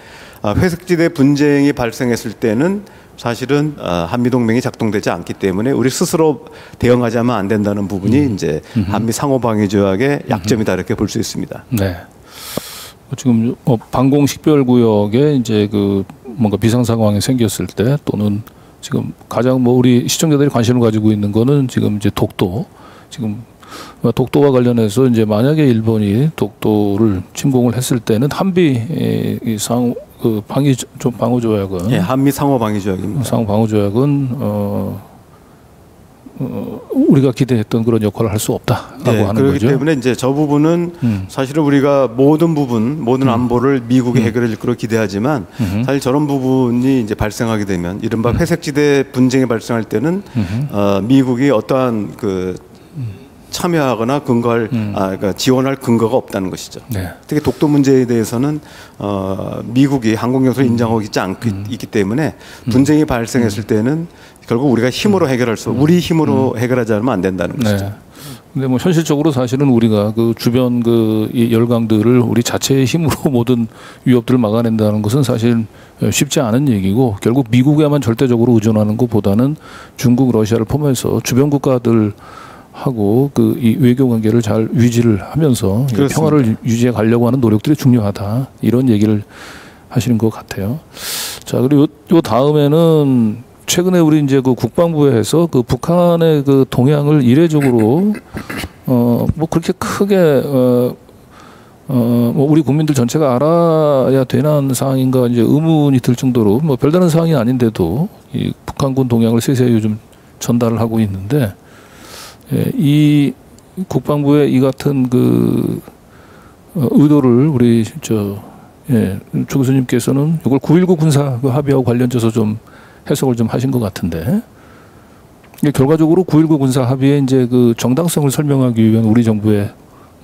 Speaker 2: 회색지대 분쟁이 발생했을 때는 사실은 한미 동맹이 작동되지 않기 때문에 우리 스스로 대응하지 하면 안 된다는 부분이 이제 한미 상호 방위 조약의 약점이다 이렇게 볼 수 있습니다.
Speaker 1: 네. 지금 방공 식별구역에 이제 그 뭔가 비상 상황이 생겼을 때 또는 지금 가장 뭐 우리 시청자들이 관심을 가지고 있는 거는 지금 이제 독도 지금 독도와 관련해서 이제 만약에 일본이 독도를 침공을 했을 때는 한미 상 그 방호 조약은
Speaker 2: 예, 한미 상호 방위 조약입니다.
Speaker 1: 상호 방호 조약은 우리가 기대했던 그런 역할을 할 수 없다라고
Speaker 2: 네,
Speaker 1: 하는
Speaker 2: 그렇기
Speaker 1: 거죠.
Speaker 2: 때문에 이제 저 부분은 사실은 우리가 모든 안보를 미국이 해결해 줄 거로 기대하지만 사실 저런 부분이 이제 발생하게 되면 이른바 회색지대 분쟁이 발생할 때는 미국이 어떠한 그 참여하거나 그러니까 지원할 근거가 없다는 것이죠.
Speaker 1: 네.
Speaker 2: 특히 독도 문제에 대해서는 미국이 항공연수를 인정하고 있기 때문에 분쟁이 발생했을 때는 결국 우리가 힘으로 해결할 우리 힘으로 해결하지 않으면 안 된다는 것이죠.
Speaker 1: 네. 근데 뭐 현실적으로 사실은 우리가 그 주변 이 열강들을 우리 자체의 힘으로 모든 위협들을 막아낸다는 것은 사실 쉽지 않은 얘기고 결국 미국에만 절대적으로 의존하는 것보다는 중국, 러시아를 포함해서 주변 국가들 하고 그 이 외교 관계를 잘 유지를 하면서 평화를 유지해 가려고 하는 노력들이 중요하다 이런 얘기를 하시는 것 같아요. 자 그리고 요 다음에는 최근에 우리 이제 그 국방부에서 그 북한의 그 동향을 이례적으로 뭐 그렇게 크게 뭐 우리 국민들 전체가 알아야 되는 사항인가 이제 의문이 들 정도로 뭐 별다른 사항이 아닌데도 이 북한군 동향을 세세히 요즘 전달을 하고 있는데. 예, 이 국방부의 이 같은 그 의도를 우리 조 교수님께서는 이걸 9.19 군사 그 합의하고 관련돼서 좀 해석을 좀 하신 것 같은데 결과적으로 9.19 군사 합의의 이제 그 정당성을 설명하기 위한 우리 정부의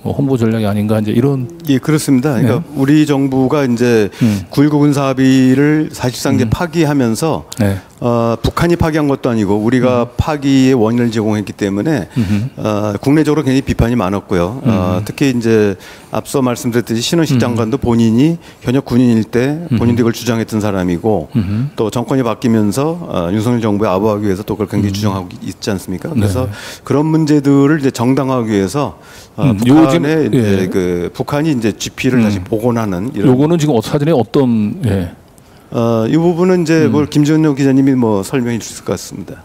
Speaker 1: 홍보 전략이 아닌가 이제 이런.
Speaker 2: 예, 그렇습니다. 그러니까 우리 정부가 이제 9.19 군사 합의를 사실상 이제 파기하면서 북한이 파기한 것도 아니고 우리가 파기의 원인을 제공했기 때문에 국내적으로 굉장히 비판이 많았고요. 특히 이제 앞서 말씀드렸듯이 신원식 장관도 본인이 현역 군인일 때 본인도 이걸 주장했던 사람이고 또 정권이 바뀌면서 윤석열 정부에 아부하기 위해서 또 그걸 굉장히 주장하고 있지 않습니까? 그래서 그런 문제들을 이제 정당화하기 위해서 북한의 이제 그 북한이 이제 GP를 다시 복원하는 이런.
Speaker 1: 요거는 지금 사전에 어떤
Speaker 2: 이 부분은 이제 뭘 김준호 기자님이 뭐 설명해 주실 것 같습니다.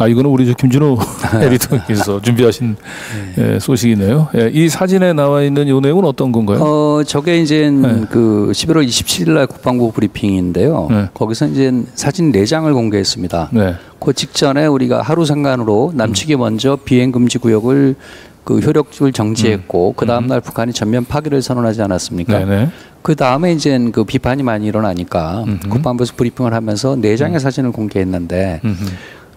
Speaker 1: 이거는 우리 김준호 에디터께서 준비하신 소식이네요. 이 사진에 나와 있는 이 내용은 어떤 건가요?
Speaker 3: 저게 이제 그 11월 27일 날 국방부 브리핑인데요. 거기서 이제 사진 4장을 공개했습니다. 그 직전에 우리가 하루 상간으로 남측이 먼저 비행 금지 구역을 그 효력을 정지했고 그 다음 날 북한이 전면 파기를 선언하지 않았습니까? 그 다음에 이제 그 비판이 많이 일어나니까 국방부에서 브리핑을 하면서 4장의 사진을 공개했는데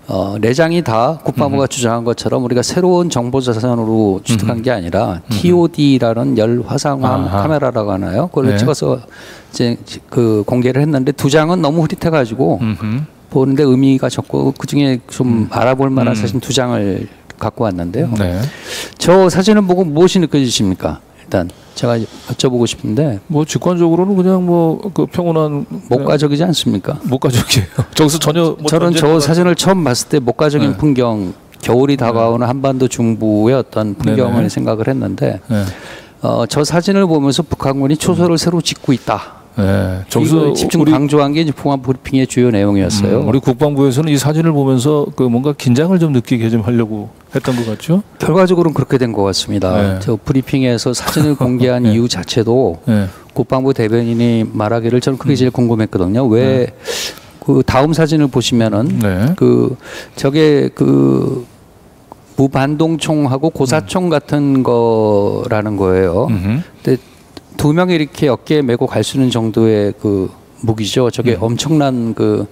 Speaker 3: 4장이 다 국방부가 주장한 것처럼 우리가 새로운 정보 자산으로 취득한 게 아니라 TOD라는 열 화상화 카메라라고 하나요? 그걸 찍어서 이제 그 공개를 했는데 2장은 너무 흐릿해가지고 보는데 의미가 적고 그 중에 좀 알아볼 만한 사진 2장을 갖고 왔는데요. 저 사진을 보고 무엇이 느껴지십니까? 일단 제가 여쭤보고 싶은데
Speaker 1: 뭐 직관적으로는 그냥 뭐 그 평온한
Speaker 3: 목가적이지 않습니까?
Speaker 1: 목가적이에요. 저기서 전혀
Speaker 3: 저는 저 사진을 처음 봤을 때 목가적인 풍경, 겨울이 다가오는 한반도 중부의 어떤 풍경을 생각을 했는데 저 사진을 보면서 북한군이 초소를 새로 짓고 있다.
Speaker 1: 저기서
Speaker 3: 집중 강조한 게 풍화 브리핑의 주요 내용이었어요.
Speaker 1: 우리 국방부에서는 이 사진을 보면서 그 뭔가 긴장을 좀 느끼게 좀 하려고 했던 것 같죠?
Speaker 3: 결과적으로는 그렇게 된 것 같습니다. 저 브리핑에서 사진을 공개한 이유 자체도 국방부 대변인이 말하기를 저는 그게 제일 궁금했거든요. 왜 그 다음 사진을 보시면은 그 저게 그 무반동총하고 고사총 같은 거라는 거예요. 근데 2명이 이렇게 어깨에 메고 갈 수 있는 정도의 그 무기죠. 저게 엄청난 그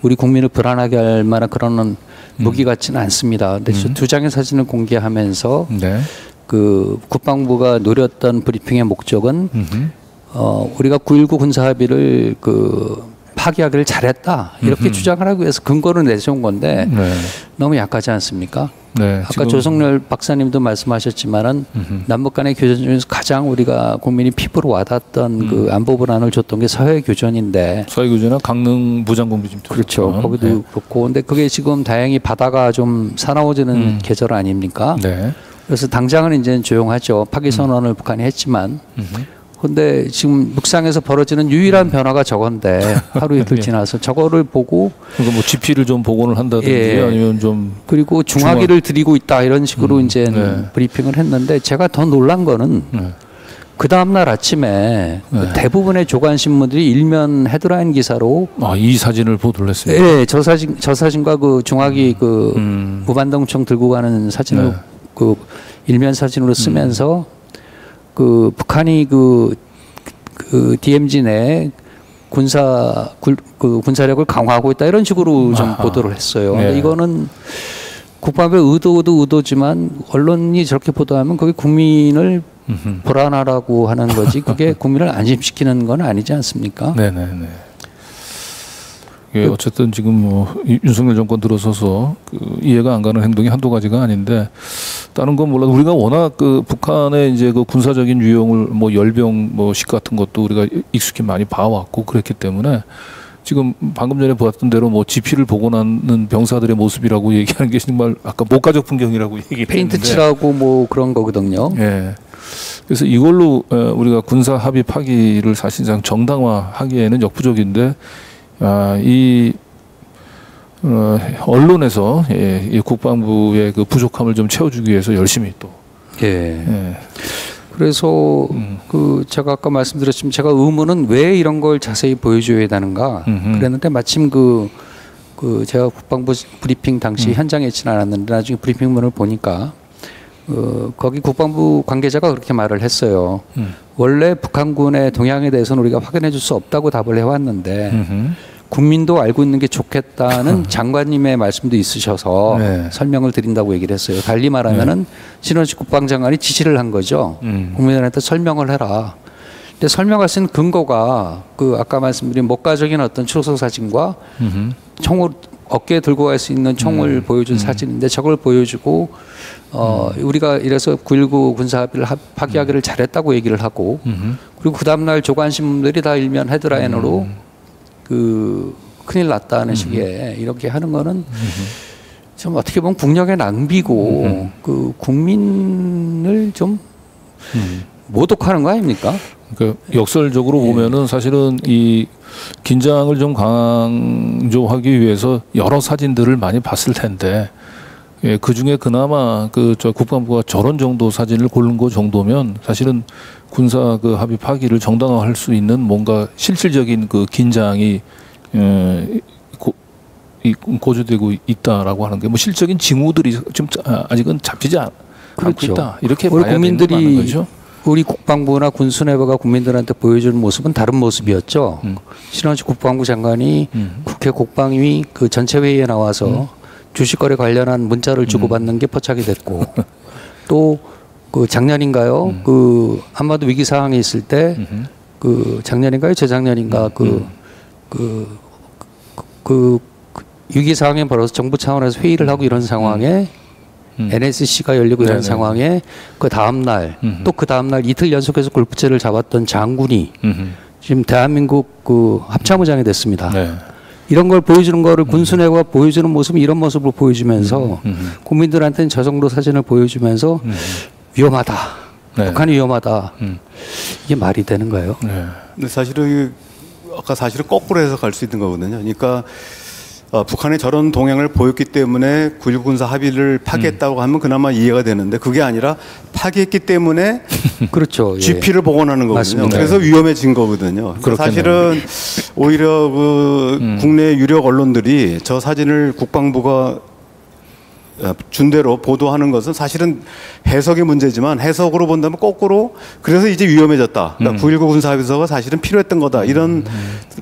Speaker 3: 우리 국민을 불안하게 할 만한 그런 무기 같지는 않습니다. 근데 저 2장의 사진을 공개하면서 그 국방부가 노렸던 브리핑의 목적은 우리가 9.19 군사 합의를 그 파기하기를 잘했다 이렇게 주장을 하기 위해서 근거를 내세운 건데
Speaker 1: 네.
Speaker 3: 너무 약하지 않습니까?
Speaker 1: 네,
Speaker 3: 아까 조성렬 박사님도 말씀하셨지만은 남북 간의 교전 중에서 가장 우리가 국민이 피부로 와닿았던 그 안보 불안을 줬던 게 서해 교전인데.
Speaker 1: 서해 교전이나 강릉 무장공비 지금
Speaker 3: 그렇죠. 거기도 네. 그렇고. 근데 그게 지금 다행히 바다가 좀 사나워지는 계절 아닙니까? 네. 그래서 당장은 이제는 조용하죠. 파기 선언을 북한이 했지만. 근데 지금 묵상에서 벌어지는 유일한 변화가 저건데 하루 이틀 지나서 저거를 보고
Speaker 1: 그러니까 뭐 GP를 좀 복원을 한다든지 예. 아니면 좀
Speaker 3: 그리고 중화기를 드리고 있다 이런 식으로 이제 네. 브리핑을 했는데 제가 더 놀란 거는 그 다음 날 아침에 네. 대부분의 조간 신문들이 일면 헤드라인 기사로
Speaker 1: 이 사진을 보도를 했습니다.
Speaker 3: 예, 저 사진과 그 중화기 그 무반동총 들고 가는 사진을 네. 그 일면 사진으로 쓰면서 그 북한이 그 DMZ 내 군사력을 강화하고 있다 이런 식으로 좀 보도를 했어요.
Speaker 1: 네.
Speaker 3: 근데 이거는 국방부의 의도지만 언론이 저렇게 보도하면 그게 국민을 불안하라고 하는 거지 그게 국민을 안심시키는 건 아니지 않습니까?
Speaker 1: 네네네. 예, 어쨌든 지금 뭐 윤석열 정권 들어서서 그 이해가 안 가는 행동이 한두 가지가 아닌데 다른 건 몰라도 우리가 워낙 그 북한의 이제 그 군사적인 유형을 뭐 열병 뭐식 같은 것도 우리가 익숙히 많이 봐왔고 그랬기 때문에 지금 방금 전에 보았던 대로 뭐 GP를 복원하는 병사들의 모습이라고 얘기하는 게 정말 아까 목가적 풍경이라고 얘기했는데
Speaker 3: 페인트 칠하고 뭐 그런 거거든요.
Speaker 1: 예. 그래서 이걸로 우리가 군사 합의 파기를 사실상 정당화하기에는 역부족인데 이 언론에서 이 국방부의 그 부족함을 좀 채워주기 위해서 열심히 또. 예.
Speaker 3: 그래서 그 제가 아까 말씀드렸지만 제가 의문은 왜 이런 걸 자세히 보여줘야 되는가 그랬는데 마침 그 제가 국방부 브리핑 당시 현장에 있지는 않았는데 나중에 브리핑문을 보니까 거기 국방부 관계자가 그렇게 말을 했어요. 원래 북한군의 동향에 대해서는 우리가 확인해 줄 수 없다고 답을 해왔는데 국민도 알고 있는 게 좋겠다는 장관님의 말씀도 있으셔서 네. 설명을 드린다고 얘기를 했어요. 달리 말하면은 신원식 국방장관이 지시를 한 거죠. 국민들한테 설명을 해라. 근데 설명할 수 있는 근거가 그 아까 말씀드린 목가적인 어떤 추소 사진과 총을 어깨에 들고 갈 수 있는 총을 보여준 사진인데 저걸 보여주고 우리가 이래서 9.19 군사합의를 파기하기를 잘했다고 얘기를 하고 그리고 그 다음날 조간신문들이 다 일면 헤드라인으로 그 큰일 났다는 식의 이렇게 하는 거는 좀 어떻게 보면 국력의 낭비고 그 국민을 좀 모독하는 거 아닙니까?
Speaker 1: 그러니까 역설적으로 보면은 사실은 이 긴장을 좀 강조하기 위해서 여러 사진들을 많이 봤을 텐데 예, 그 중에 그나마 저 국방부가 저런 정도 사진을 고른 거 정도면 사실은 군사 그 합의 파기를 정당화할 수 있는 뭔가 실질적인 그 긴장이 고조되고 있다라고 하는 게 뭐 실적인 징후들이 좀 아직은 잡히지 않고 있다 이렇게
Speaker 3: 우리
Speaker 1: 봐야
Speaker 3: 국민들이
Speaker 1: 되는 거죠.
Speaker 3: 우리 국방부나 군수내부가 국민들한테 보여주는 모습은 다른 모습이었죠. 신원식 국방부 장관이 국회 국방위 그 전체 회의에 나와서 주식거래 관련한 문자를 주고받는 게 포착이 됐고 또 그 작년인가요? 그 한반도 위기 상황에 있을 때 그 작년인가요? 재작년인가 그 위기 상황에 벌어서 정부 차원에서 회의를 하고 이런 상황에 NSC가 열리고 이런 상황에 그 다음 날 또 그 다음 날 이틀 연속해서 골프채를 잡았던 장군이 지금 대한민국 그 합참의장이 됐습니다. 네. 이런 걸 보여주는 거를 군수내가 보여주는 모습은 이런 모습을 보여주면서 국민들한테는 저 정도 사진을 보여주면서 위험하다. 네. 북한이 위험하다. 이게 말이 되는가요?
Speaker 2: 네. 근데 사실은 아까 사실은 거꾸로 해서 갈 수 있는 거거든요. 그러니까 북한의 저런 동향을 보였기 때문에 9.19 군사 합의를 파기했다고 하면 그나마 이해가 되는데 그게 아니라 파기했기 때문에
Speaker 3: 그렇죠.
Speaker 2: GP를 예. 복원하는 거거든요.
Speaker 3: 맞습니다.
Speaker 2: 그래서 위험해진 거거든요. 사실은 오히려 그 국내 유력 언론들이 저 사진을 국방부가 준 대로 보도하는 것은 사실은 해석의 문제지만 해석으로 본다면 거꾸로 그래서 이제 위험해졌다. 그러니까 9.19 군사합의서가 사실은 필요했던 거다. 이런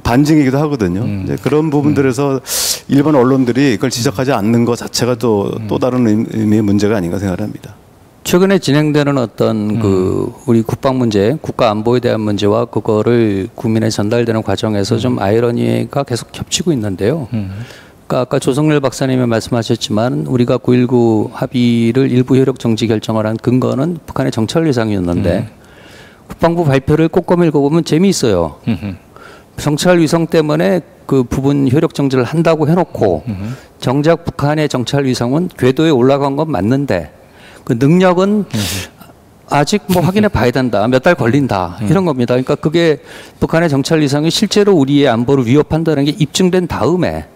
Speaker 2: 반증이기도 하거든요. 이제 그런 부분들에서 일반 언론들이 그걸 지적하지 않는 것 자체가 또 다른 의미의 문제가 아닌가 생각합니다.
Speaker 3: 최근에 진행되는 어떤 그 우리 국방 문제, 국가 안보에 대한 문제와 그거를 국민에 전달되는 과정에서 좀 아이러니가 계속 겹치고 있는데요. 그러니까 아까 조성렬 박사님이 말씀하셨지만 우리가 9.19 합의를 일부 효력 정지 결정을 한 근거는 북한의 정찰 위상이었는데 국방부 발표를 꼼꼼히 읽어보면 재미있어요. 정찰 위성 때문에 그 부분 효력 정지를 한다고 해놓고 정작 북한의 정찰 위성은 궤도에 올라간 건 맞는데 그 능력은 아직 뭐 확인해 봐야 된다. 몇 달 걸린다. 이런 겁니다. 그러니까 그게 북한의 정찰 위성이 실제로 우리의 안보를 위협한다는 게 입증된 다음에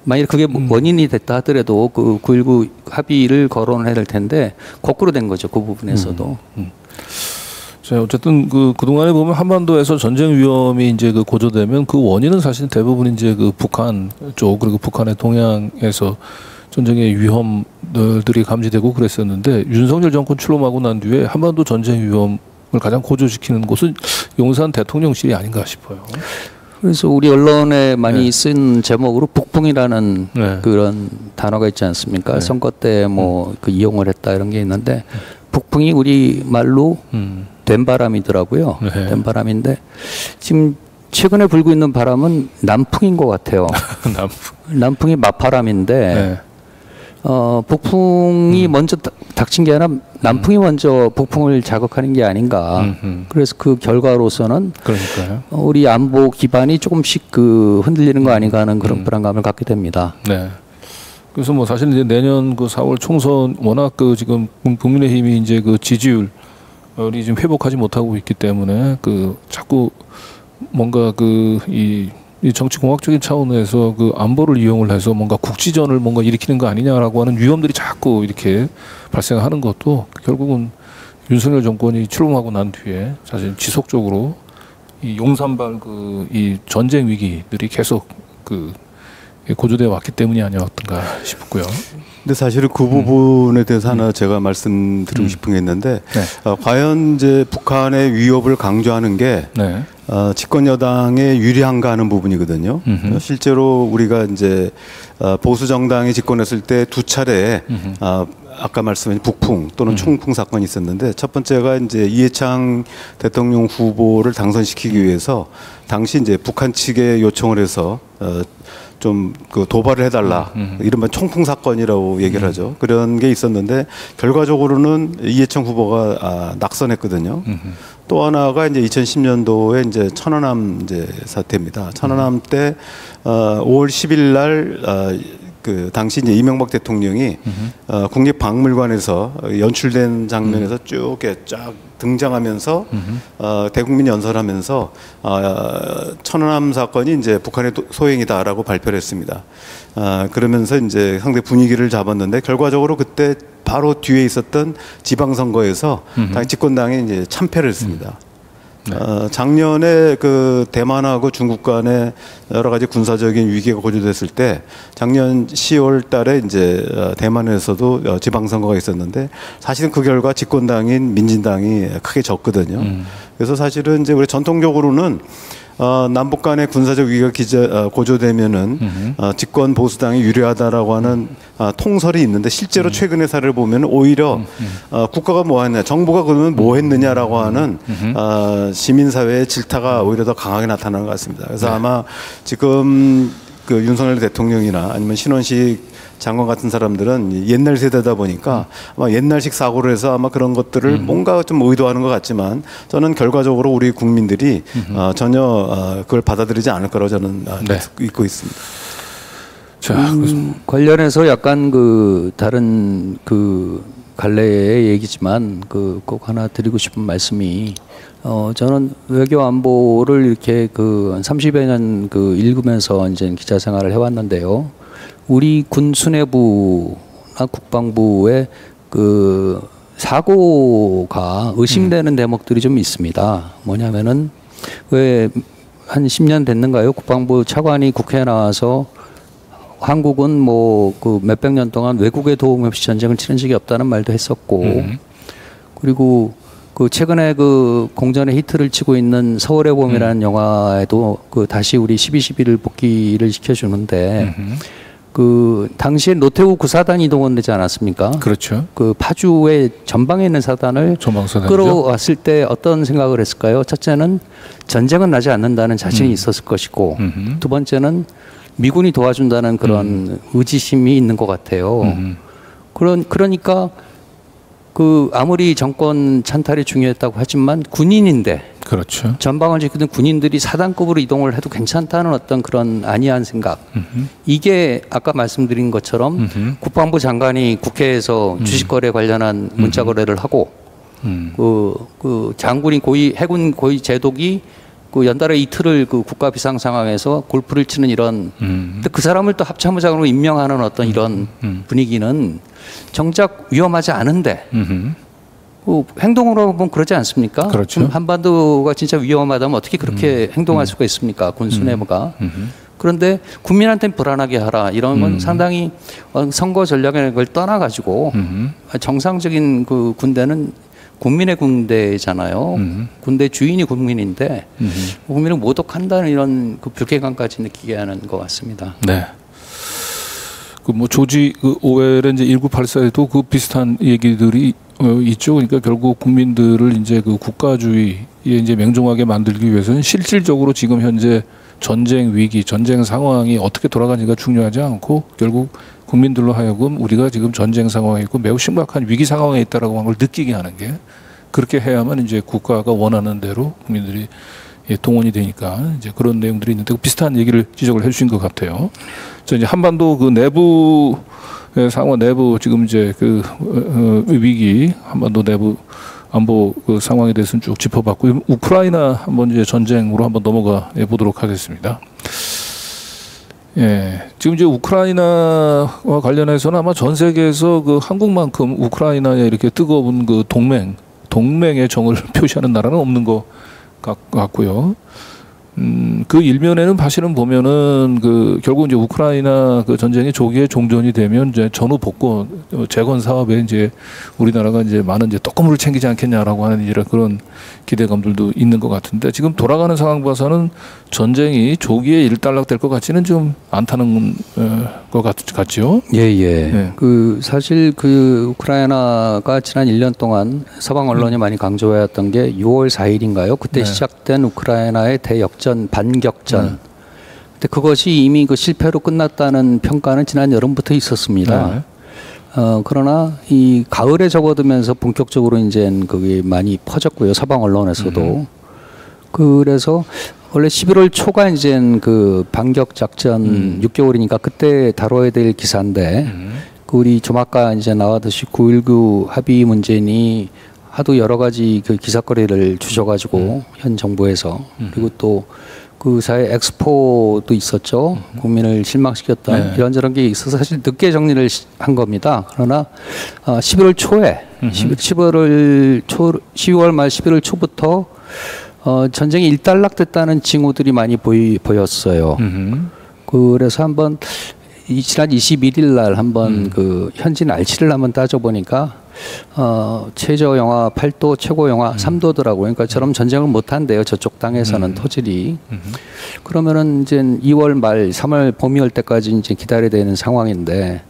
Speaker 3: 만약 그게 원인이 됐다 하더라도 그 9.19 합의를 거론해야 될 텐데 거꾸로 된 거죠. 그 부분에서도.
Speaker 1: 자, 어쨌든 그동안에 보면 한반도에서 전쟁 위험이 이제 고조되면 그 원인은 사실 대부분 이제 북한 쪽 그리고 북한의 동향에서 전쟁의 위험들이 감지되고 그랬었는데 윤석열 정권 출범하고 난 뒤에 한반도 전쟁 위험을 가장 고조시키는 곳은 용산 대통령실이 아닌가 싶어요.
Speaker 3: 그래서 우리 언론에 많이 쓴 제목으로 북풍이라는 그런 단어가 있지 않습니까? 선거 때 뭐 그 이용을 했다 이런 게 있는데 북풍이 우리 말로 된바람이더라고요. 된바람인데 지금 최근에 불고 있는 바람은 남풍인 것 같아요. 남풍이 맞바람인데 북풍이 먼저 닥친 게 아니라 남풍이 먼저 북풍을 자극하는 게 아닌가. 그래서 그 결과로서는
Speaker 1: 그러니까요.
Speaker 3: 우리 안보 기반이 조금씩 그 흔들리는 거 아닌가 하는 그런 불안감을 갖게 됩니다.
Speaker 1: 네. 그래서 뭐 사실 이제 내년 4월 총선 워낙 지금 국민의힘이 이제 지지율이 지금 회복하지 못하고 있기 때문에 자꾸 뭔가 이 정치 공학적인 차원에서 안보를 이용을 해서 뭔가 국지전을 뭔가 일으키는 거 아니냐라고 하는 위험들이 자꾸 이렇게 발생하는 것도 결국은 윤석열 정권이 출범하고 난 뒤에 사실 지속적으로 이 용산발 이 전쟁 위기들이 계속 고조되어 왔기 때문이 아니었던가 싶고요.
Speaker 2: 근데 사실은 그 부분에 대해서 하나 제가 말씀드리고 싶은 게 있는데 과연 이제 북한의 위협을 강조하는 게 집권 여당에 유리한가 하는 부분이거든요. 실제로 우리가 이제 보수 정당이 집권했을 때 두 차례 아까 말씀하신 북풍 또는 총풍 사건이 있었는데 첫 번째가 이제 이해창 대통령 후보를 당선시키기 위해서 당시 이제 북한 측에 요청을 해서 좀 도발을 해달라. 이른바 총풍 사건이라고 얘기를 하죠. 그런 게 있었는데 결과적으로는 이해창 후보가 낙선했거든요. 또 하나가 이제 2010년도에 이제 천안함 이제 사태입니다. 천안함 때 5월 10일 날 당시 이제 이명박 대통령이 국립박물관에서 연출된 장면에서 쭉 이렇게 쫙 등장하면서 대국민 연설하면서 천안함 사건이 이제 북한의 소행이다라고 발표를 했습니다. 그러면서 이제 상대 분위기를 잡았는데 결과적으로 그때 바로 뒤에 있었던 지방선거에서 당 집권당이 이제 참패를 했습니다. 작년에 대만하고 중국 간에 여러 가지 군사적인 위기가 고조됐을 때 작년 10월 달에 이제 대만에서도 지방선거가 있었는데 사실은 그 결과 집권당인 민진당이 크게 졌거든요. 그래서 사실은 이제 우리 전통적으로는 남북 간의 군사적 위기가 고조되면은 집권 보수당이 유리하다라고 하는 통설이 있는데 실제로 최근의 사례를 보면 오히려 국가가 뭐 했냐, 정부가 그러면 뭐 했느냐라고 하는 시민사회의 질타가 오히려 더 강하게 나타나는 것 같습니다. 그래서 아마 지금 윤석열 대통령이나 아니면 신원식 장관 같은 사람들은 옛날 세대다 보니까 아마 옛날식 사고를 해서 아마 그런 것들을 뭔가 좀 의도하는 것 같지만 저는 결과적으로 우리 국민들이 전혀 그걸 받아들이지 않을 거라고 저는 믿고 있습니다.
Speaker 1: 자,
Speaker 3: 관련해서 약간 다른 갈래의 얘기지만 꼭 하나 드리고 싶은 말씀이 저는 외교 안보를 이렇게 한 30여 년 읽으면서 이제 기자 생활을 해왔는데요. 우리 군 수뇌부나 국방부의 사고가 의심되는 대목들이 좀 있습니다. 뭐냐면은 왜 한 10년 됐는가요? 국방부 차관이 국회에 나와서 한국은 뭐 몇백 년 동안 외국의 도움 없이 전쟁을 치른 적이 없다는 말도 했었고 그리고 최근에 공전의 히트를 치고 있는 서울의 봄이라는 영화에도 다시 우리 12.12를 복귀를 시켜주는데 그 당시에 노태우 구사단이 동원되지 않았습니까?
Speaker 1: 그렇죠.
Speaker 3: 그 파주의 전방에 있는 사단을 끌어왔을 때 어떤 생각을 했을까요? 첫째는 전쟁은 나지 않는다는 자신이 있었을 것이고, 두 번째는 미군이 도와준다는 그런 의지심이 있는 것 같아요. 그러니까 그 아무리 정권 찬탈이 중요했다고 하지만 군인인데,
Speaker 1: 그렇죠.
Speaker 3: 전방을 지키던 군인들이 사단급으로 이동을 해도 괜찮다는 어떤 그런 안이한 생각. 이게 아까 말씀드린 것처럼 국방부 장관이 국회에서 주식거래 관련한 문자 거래를 하고 그 장군이 해군 고위 제독이 그 연달아 이틀을 그 국가 비상 상황에서 골프를 치는 이런 근데 그 사람을 또 합참의장으로 임명하는 어떤 이런 분위기는 정작 위험하지 않은데 그 행동으로 보면 그러지 않습니까?
Speaker 1: 그렇죠.
Speaker 3: 한반도가 진짜 위험하다면 어떻게 그렇게 행동할 수가 있습니까? 군수뇌부가. 그런데 국민한테는 불안하게 하라 이런 건 상당히 선거 전략을 떠나가지고 정상적인 그 군대는 국민의 군대잖아요. 군대 주인이 국민인데 국민을 모독한다는 이런 그 불쾌감까지 느끼게 하는 것 같습니다.
Speaker 1: 네. 그 뭐 조지 그 오웰의 이제 1984에도 그 비슷한 얘기들이 있죠. 그러니까 결국 국민들을 이제 그 국가주의에 이제 맹종하게 만들기 위해서는 실질적으로 지금 현재 전쟁 위기, 전쟁 상황이 어떻게 돌아가는지가 중요하지 않고 결국 국민들로 하여금 우리가 지금 전쟁 상황에 있고 매우 심각한 위기 상황에 있다라고 하는 걸 느끼게 하는 게 그렇게 해야만 이제 국가가 원하는 대로 국민들이 동원이 되니까 이제 그런 내용들이 있는데 비슷한 얘기를 지적을 해주신 것 같아요. 저 이제 한반도 그 내부 상황 내부 지금 이제 그 위기 한반도 내부 안보 그 상황에 대해서는 쭉 짚어봤고 우크라이나 한번 이제 전쟁으로 한번 넘어가 보도록 하겠습니다. 예, 지금 이제 우크라이나와 관련해서는 아마 전 세계에서 그 한국만큼 우크라이나에 이렇게 뜨거운 그 동맹의 정을 표시하는 나라는 없는 것 같고요. 그 일면에는 사실은 보면은 그 결국 이제 우크라이나 그 전쟁이 조기에 종전이 되면 이제 전후 복권 재건 사업에 이제 우리나라가 이제 많은 이제 떡고물을 챙기지 않겠냐라고 하는 이런 그런 기대감들도 있는 것 같은데 지금 돌아가는 상황 봐서는 전쟁이 조기에 일단락될 것 같지는 좀 않다는 것 같죠.
Speaker 3: 예예. 네. 그 사실 그 우크라이나가 지난 1년 동안 서방 언론이 많이 강조해왔던 게 6월 4일인가요? 그때 네. 시작된 우크라이나의 대역전 반격전. 근데 그것이 이미 그 실패로 끝났다는 평가는 지난 여름부터 있었습니다. 네. 그러나 이 가을에 접어들면서 본격적으로 이제 그게 많이 퍼졌고요. 서방 언론에서도. 그래서 원래 11월 초가 이제 그 반격 작전 6개월이니까 그때 다뤄야 될 기사인데 그 우리 좀 아까 이제 나왔듯이 9.19 합의 문제니 하도 여러 가지 그 기사거리를 주셔가지고 현 정부에서 그리고 또 그 사이 엑스포도 있었죠. 국민을 실망시켰던 네. 이런저런 게 있어서 사실 늦게 정리를 한 겁니다. 그러나 11월 초에 12월 말 11월 초부터 전쟁이 일단락됐다는 징후들이 많이 보였어요. 그래서 한번 지난 21일 날 한번 그 현지 날씨를 한번 따져보니까 최저 영하 8도, 최고 영하 3도더라고요. 그러니까 저럼 전쟁을 못 한대요. 저쪽 땅에서는 토질이. 그러면은 이제 2월 말, 3월 봄이 올 때까지 이제 기다려야 되는 상황인데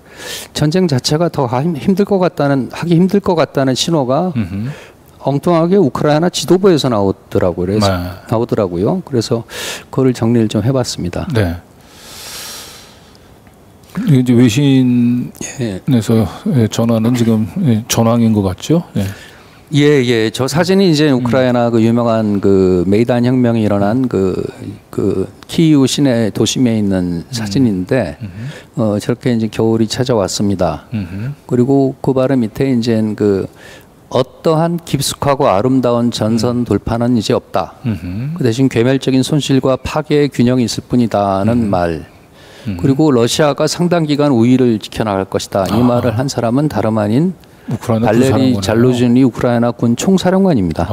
Speaker 3: 전쟁 자체가 더 하기 힘들 것 같다는 신호가 엉뚱하게 우크라이나 지도부에서 나오더라고요. 그래서 그거를 정리를 좀 해봤습니다.
Speaker 1: 네. 이제 외신에서 전하는 지금 전황인 것 같죠?
Speaker 3: 예. 저 사진이 이제 우크라이나 그 유명한 그 메이단 혁명이 일어난 그 키이우 시내 도심에 있는 사진인데 저렇게 이제 겨울이 찾아왔습니다. 그리고 그 바로 밑에 이제 그 어떠한 깊숙하고 아름다운 전선 돌파는 이제 없다. 그 대신 괴멸적인 손실과 파괴의 균형이 있을 뿐이다는 말. 그리고 러시아가 상당 기간 우위를 지켜나갈 것이다. 이 말을 한 사람은 다름 아닌 발레리 잘루진이 우크라이나 군 총사령관입니다.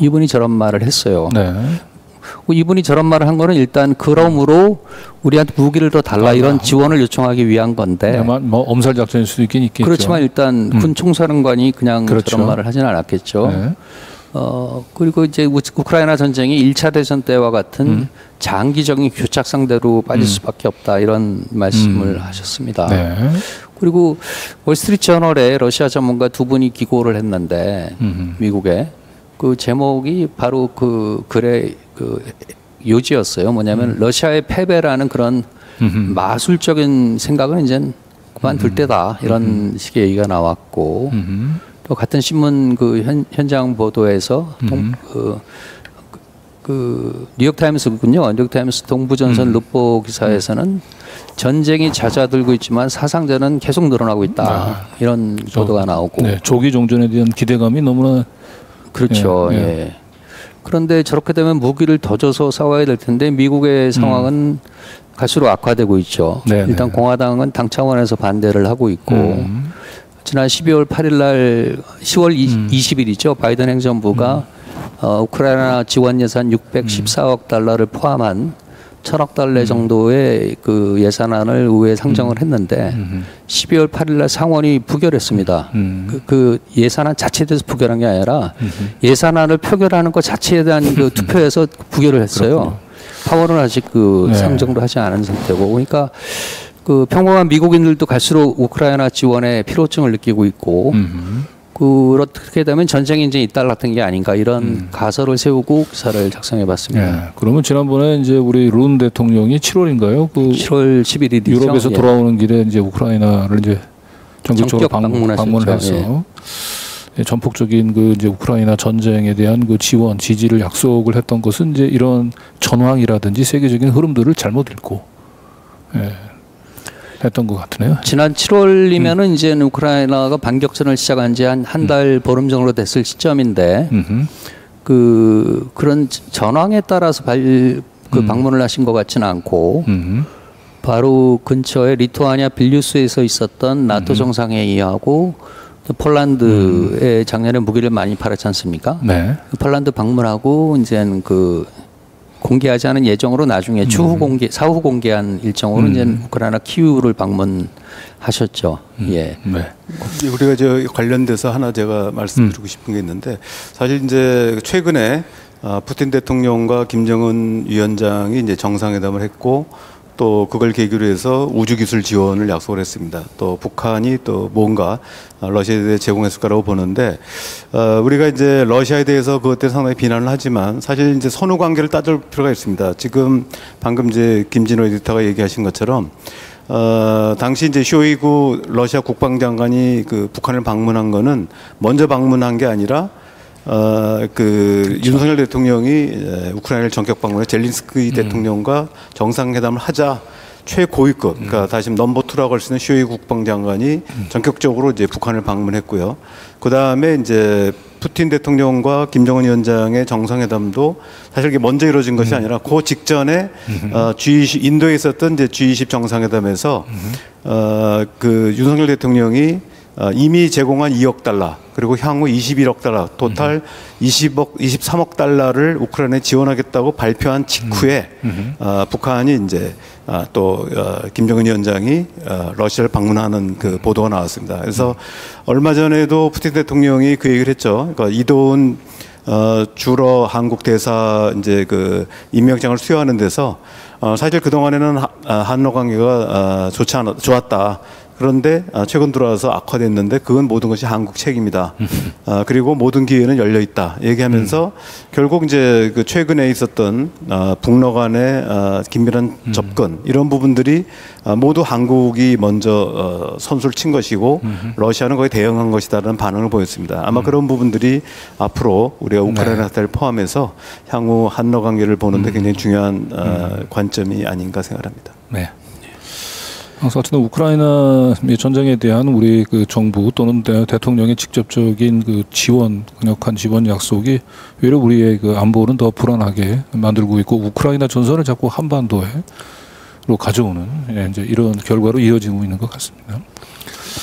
Speaker 3: 이분이 저런 말을 했어요. 네. 이분이 저런 말을 한 거는 일단 그러므로 우리한테 무기를 더 달라 이런 지원을 요청하기 위한 건데
Speaker 1: 뭐 엄살 작전일 수도 있긴 있겠죠.
Speaker 3: 그렇지만 일단 군 총사령관이 그냥 그렇죠. 저런 말을 하지는 않았겠죠. 네. 그리고 이제 우크라이나 전쟁이 1차 대전 때와 같은 장기적인 교착 상대로 빠질 수밖에 없다 이런 말씀을 하셨습니다.
Speaker 1: 네.
Speaker 3: 그리고 월스트리트 저널에 러시아 전문가 두 분이 기고를 했는데 미국에 그 제목이 바로 그 글의 그 요지였어요. 뭐냐면 러시아의 패배라는 그런 마술적인 생각은 이제 그만둘 때다 이런 식의 얘기가 나왔고 또 같은 신문 그 현장 보도에서 그 뉴욕타임스군요. 뉴욕타임스 동부전선 루포 기사에서는 전쟁이 잦아들고 있지만 사상자는 계속 늘어나고 있다 이런 보도가 나오고
Speaker 1: 네, 조기 종전에 대한 기대감이 너무나
Speaker 3: 그렇죠. 예. 그런데 저렇게 되면 무기를 더 줘서 싸워야 될 텐데 미국의 상황은 갈수록 악화되고 있죠. 일단 공화당은 당 차원에서 반대를 하고 있고 지난 12월 8일 날 10월 20일이죠. 바이든 행정부가 우크라이나 지원 예산 614억 달러를 포함한 1,000억 달러 정도의 그 예산안을 의회에 상정을 했는데 12월 8일 날 상원이 부결했습니다. 그 예산안 자체에 대해서 부결한 게 아니라 예산안을 표결하는 것 자체에 대한 그 투표에서 부결을 했어요. 파원은 아직 그 상정도 하지 않은 상태고 그러니까 그 평범한 미국인들도 갈수록 우크라이나 지원에 필요성을 느끼고 있고 그렇게 되면 전쟁이 이제 잇달 같은 게 아닌가 이런 가설을 세우고 기사를 작성해봤습니다.
Speaker 1: 그러면 지난번에 이제 우리 룬 대통령이 7월인가요? 그
Speaker 3: 7월 11일이죠.
Speaker 1: 유럽에서 돌아오는 길에 이제 우크라이나를 이제 전격적으로 방문을 해서 전폭적인 그 이제 우크라이나 전쟁에 대한 그 지원, 지지를 약속을 했던 것은 이제 이런 전황이라든지 세계적인 흐름들을 잘못 읽고 했던 것 같으네요.
Speaker 3: 지난 7월이면은 이제 우크라이나가 반격전을 시작한 지 한 달 보름 정도 됐을 시점인데 그런 전황에 따라서 방문을 하신 것 같지는 않고 바로 근처에 리투아니아 빌뉴스에서 있었던 나토 정상회의하고 폴란드에 작년에 무기를 많이 팔았지 않습니까?
Speaker 1: 네.
Speaker 3: 폴란드 방문하고 이제는 그 공개하지 않은 예정으로 나중에 사후 공개한 일정으로 이제 우크라이나 키우를 방문하셨죠. 예.
Speaker 1: 네.
Speaker 2: 우리가 저 관련돼서 하나 제가 말씀드리고 싶은 게 있는데 사실 이제 최근에 푸틴 대통령과 김정은 위원장이 이제 정상회담을 했고 또 그걸 계기로 해서 우주기술 지원을 약속을 했습니다. 또 북한이 또 뭔가 러시아에 대해 제공했을 거라고 보는데 우리가 이제 러시아에 대해서 그것 때 상당히 비난을 하지만 사실 이제 선후 관계를 따질 필요가 있습니다. 지금 방금 이제 김진호 에디터가 얘기하신 것처럼 당시 이제 쇼이구 러시아 국방장관이 그 북한을 방문한 거는 먼저 방문한 게 아니라 그렇죠. 윤석열 대통령이 우크라이나를 전격 방문해 젤린스키 대통령과 정상회담을 하자 최고위급, 그러니까 다시 넘버 2라고 할 수 있는 쇼이구 국방장관이 전격적으로 이제 북한을 방문했고요. 그 다음에 이제 푸틴 대통령과 김정은 위원장의 정상회담도 사실 이게 먼저 이루어진 것이 아니라 그 직전에 G20 인도에 있었던 이제 G20 정상회담에서 그 윤석열 대통령이 이미 제공한 2억 달러 그리고 향후 21억 달러 토탈 23억 달러를 우크라이나에 지원하겠다고 발표한 직후에 북한이 이제 또 김정은 위원장이 러시아를 방문하는 그 보도가 나왔습니다. 그래서 얼마 전에도 푸틴 대통령이 그 얘기를 했죠. 그러니까 이도훈 주러 한국 대사 이제 그 임명장을 수여하는 데서 사실 그 동안에는 한러 관계가 좋았다. 그런데 최근 들어와서 악화됐는데 그건 모든 것이 한국 책임이다. 그리고 모든 기회는 열려 있다. 얘기하면서 결국 이제 그 최근에 있었던 북러 간의 긴밀한 접근 이런 부분들이 모두 한국이 먼저 선수를 친 것이고 러시아는 거기에 대응한 것이다라는 반응을 보였습니다. 아마 그런 부분들이 앞으로 우리가 우크라이나 사태를 포함해서 향후 한러 관계를 보는데 굉장히 중요한 관점이 아닌가 생각합니다.
Speaker 1: 네. 항상 어쨌든 우크라이나 전쟁에 대한 우리 그 정부 또는 대통령의 직접적인 그 지원, 강력한 지원 약속이 오히려 우리의 그 안보는 더 불안하게 만들고 있고 우크라이나 전선을 자꾸 한반도로 가져오는 이제 이런 결과로 이어지고 있는 것 같습니다.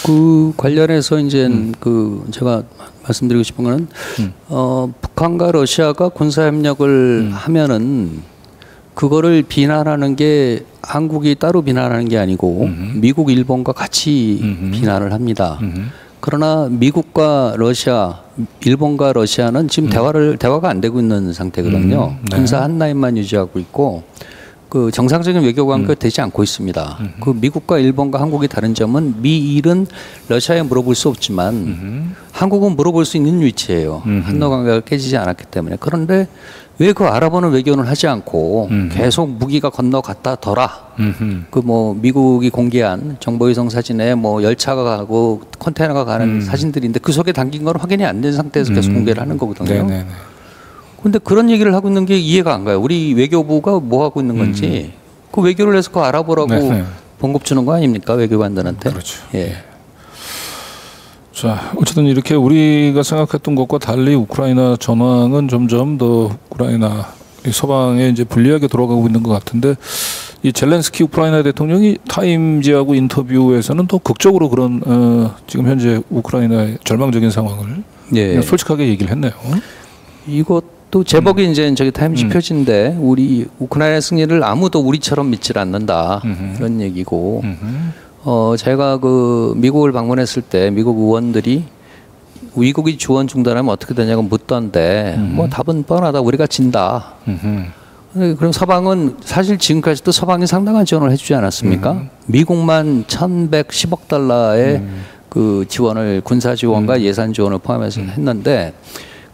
Speaker 3: 그 관련해서 이제 그 제가 말씀드리고 싶은 거는 북한과 러시아가 군사 협력을 하면은 그거를 비난하는 게 한국이 따로 비난하는 게 아니고 미국, 일본과 같이 비난을 합니다. 그러나 미국과 러시아, 일본과 러시아는 지금 대화가 안 되고 있는 상태거든요.
Speaker 1: 네.
Speaker 3: 군사 한 라인만 유지하고 있고 그 정상적인 외교 관계가 되지 않고 있습니다. 그 미국과 일본과 한국이 다른 점은 미일은 러시아에 물어볼 수 없지만 한국은 물어볼 수 있는 위치예요. 한러 관계가 깨지지 않았기 때문에. 그런데 왜 그 알아보는 외교는 하지 않고 계속 무기가 건너갔다더라. 그 뭐 미국이 공개한 정보위성 사진에 뭐 열차가 가고 컨테이너가 가는 사진들인데 그 속에 담긴 건 확인이 안 된 상태에서 계속 공개를 하는 거거든요. 근데 그런 얘기를 하고 있는 게 이해가 안 가요. 우리 외교부가 뭐 하고 있는 건지 그 외교를 해서 그거 알아보라고 봉급 주는 거 아닙니까? 외교관들한테.
Speaker 1: 그렇죠.
Speaker 3: 예.
Speaker 1: 자, 어쨌든 이렇게 우리가 생각했던 것과 달리 우크라이나 전황은 점점 더 우크라이나 서방에 이제 불리하게 돌아가고 있는 것 같은데 이 젤렌스키 우크라이나 대통령이 타임지하고 인터뷰에서는 더 극적으로 그런 지금 현재 우크라이나의 절망적인 상황을 그냥 솔직하게 얘기를 했네요.
Speaker 3: 이것도 제목이 이제 저기 타임지 표지인데 우리 우크라이나 승리를 아무도 우리처럼 믿질 않는다 이런 얘기고. 제가 그 미국을 방문했을 때 미국 의원들이 미국이 지원 중단하면 어떻게 되냐고 묻던데 뭐 답은 뻔하다. 우리가 진다. 그럼 서방은 사실 지금까지도 서방이 상당한 지원을 해주지 않았습니까? 미국만 1,110억 달러의 그 지원을 군사 지원과 예산 지원을 포함해서 했는데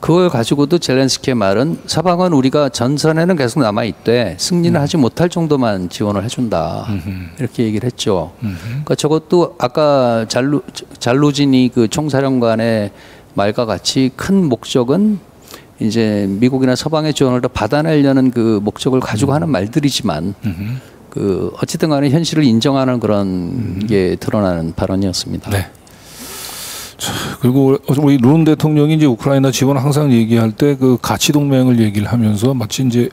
Speaker 3: 그걸 가지고도 젤렌스키의 말은 서방은 우리가 전선에는 계속 남아있대 승리는 하지 못할 정도만 지원을 해준다 이렇게 얘기를 했죠. 그러니까 저것도 아까 잘루지니 그 총사령관의 말과 같이 큰 목적은 이제 미국이나 서방의 지원을 더 받아내려는 그 목적을 가지고 하는 말들이지만 그 어쨌든 간에 현실을 인정하는 그런 게 드러나는 발언이었습니다.
Speaker 1: 네. 자, 그리고 우리 룬 대통령이 이제 우크라이나 지원 항상 얘기할 때 그 가치 동맹을 얘기를 하면서 마치 이제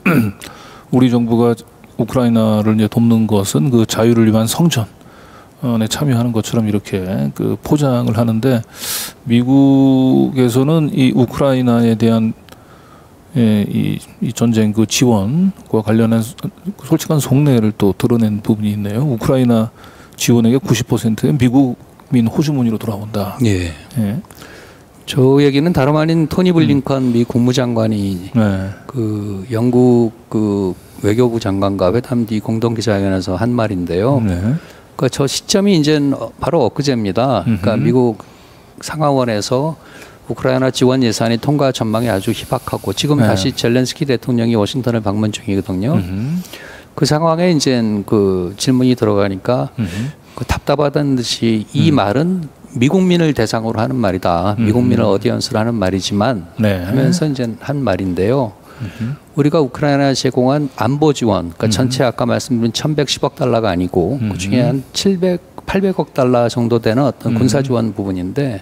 Speaker 1: 우리 정부가 우크라이나를 이제 돕는 것은 그 자유를 위한 성전에 참여하는 것처럼 이렇게 그 포장을 하는데 미국에서는 이 우크라이나에 대한 이 전쟁 그 지원과 관련한 솔직한 속내를 또 드러낸 부분이 있네요. 우크라이나 지원액의 90%는 미국민 호주머니로 돌아온다.
Speaker 3: 예. 저 얘기는 다름 아닌 토니 블링컨 미 국무장관이 그 영국 그 외교부 장관과 회담 뒤 공동 기자회견에서 한 말인데요. 그러니까 저 시점이 이제 바로 엊그제입니다. 그러니까 미국 상하원에서 우크라이나 지원 예산이 통과 전망이 아주 희박하고 지금 다시 젤렌스키 대통령이 워싱턴을 방문 중이거든요. 그 상황에 이제 그 질문이 들어가니까 그 답답하다는 듯이 이 말은 미국민을 대상으로 하는 말이다. 미국민을 어디언스로 하는 말이지만 하면서 이제 한 말인데요. 우리가 우크라이나에 제공한 안보 지원, 그러니까 전체 아까 말씀드린 1,110억 달러가 아니고 그중에 한 800억 달러 정도 되는 어떤 군사 지원 부분인데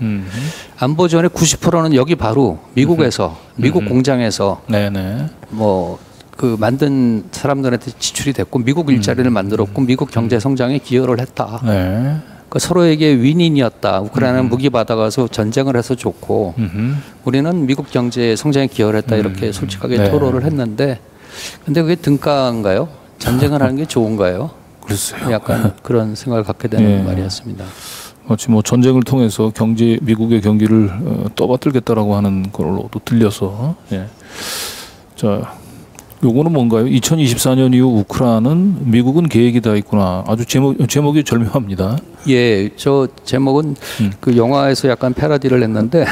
Speaker 3: 안보 지원의 90%는 여기 바로 미국에서 미국 공장에서 뭐 그 만든 사람들한테 지출이 됐고 미국 일자리를 만들었고 미국 경제 성장에 기여를 했다. 그러니까 서로에게 윈윈이었다. 우크라이나는 무기 받아가서 전쟁을 해서 좋고 우리는 미국 경제 성장에 기여를 했다. 이렇게 솔직하게 토로를 했는데 근데 그게 등가인가요? 전쟁을 하는 게 좋은가요?
Speaker 1: 글쎄요.
Speaker 3: 약간 그런 생각을 갖게 되는 말이었습니다.
Speaker 1: 마치 뭐 전쟁을 통해서 미국의 경기를 떠받들겠다라고 하는 걸로도 들려서 자. 요거는 뭔가요? 2024년 이후 우크라이나는 미국은 계획이 다 있구나. 아주 제목이 절묘합니다.
Speaker 3: 예, 저 제목은 그 영화에서 약간 패러디를 했는데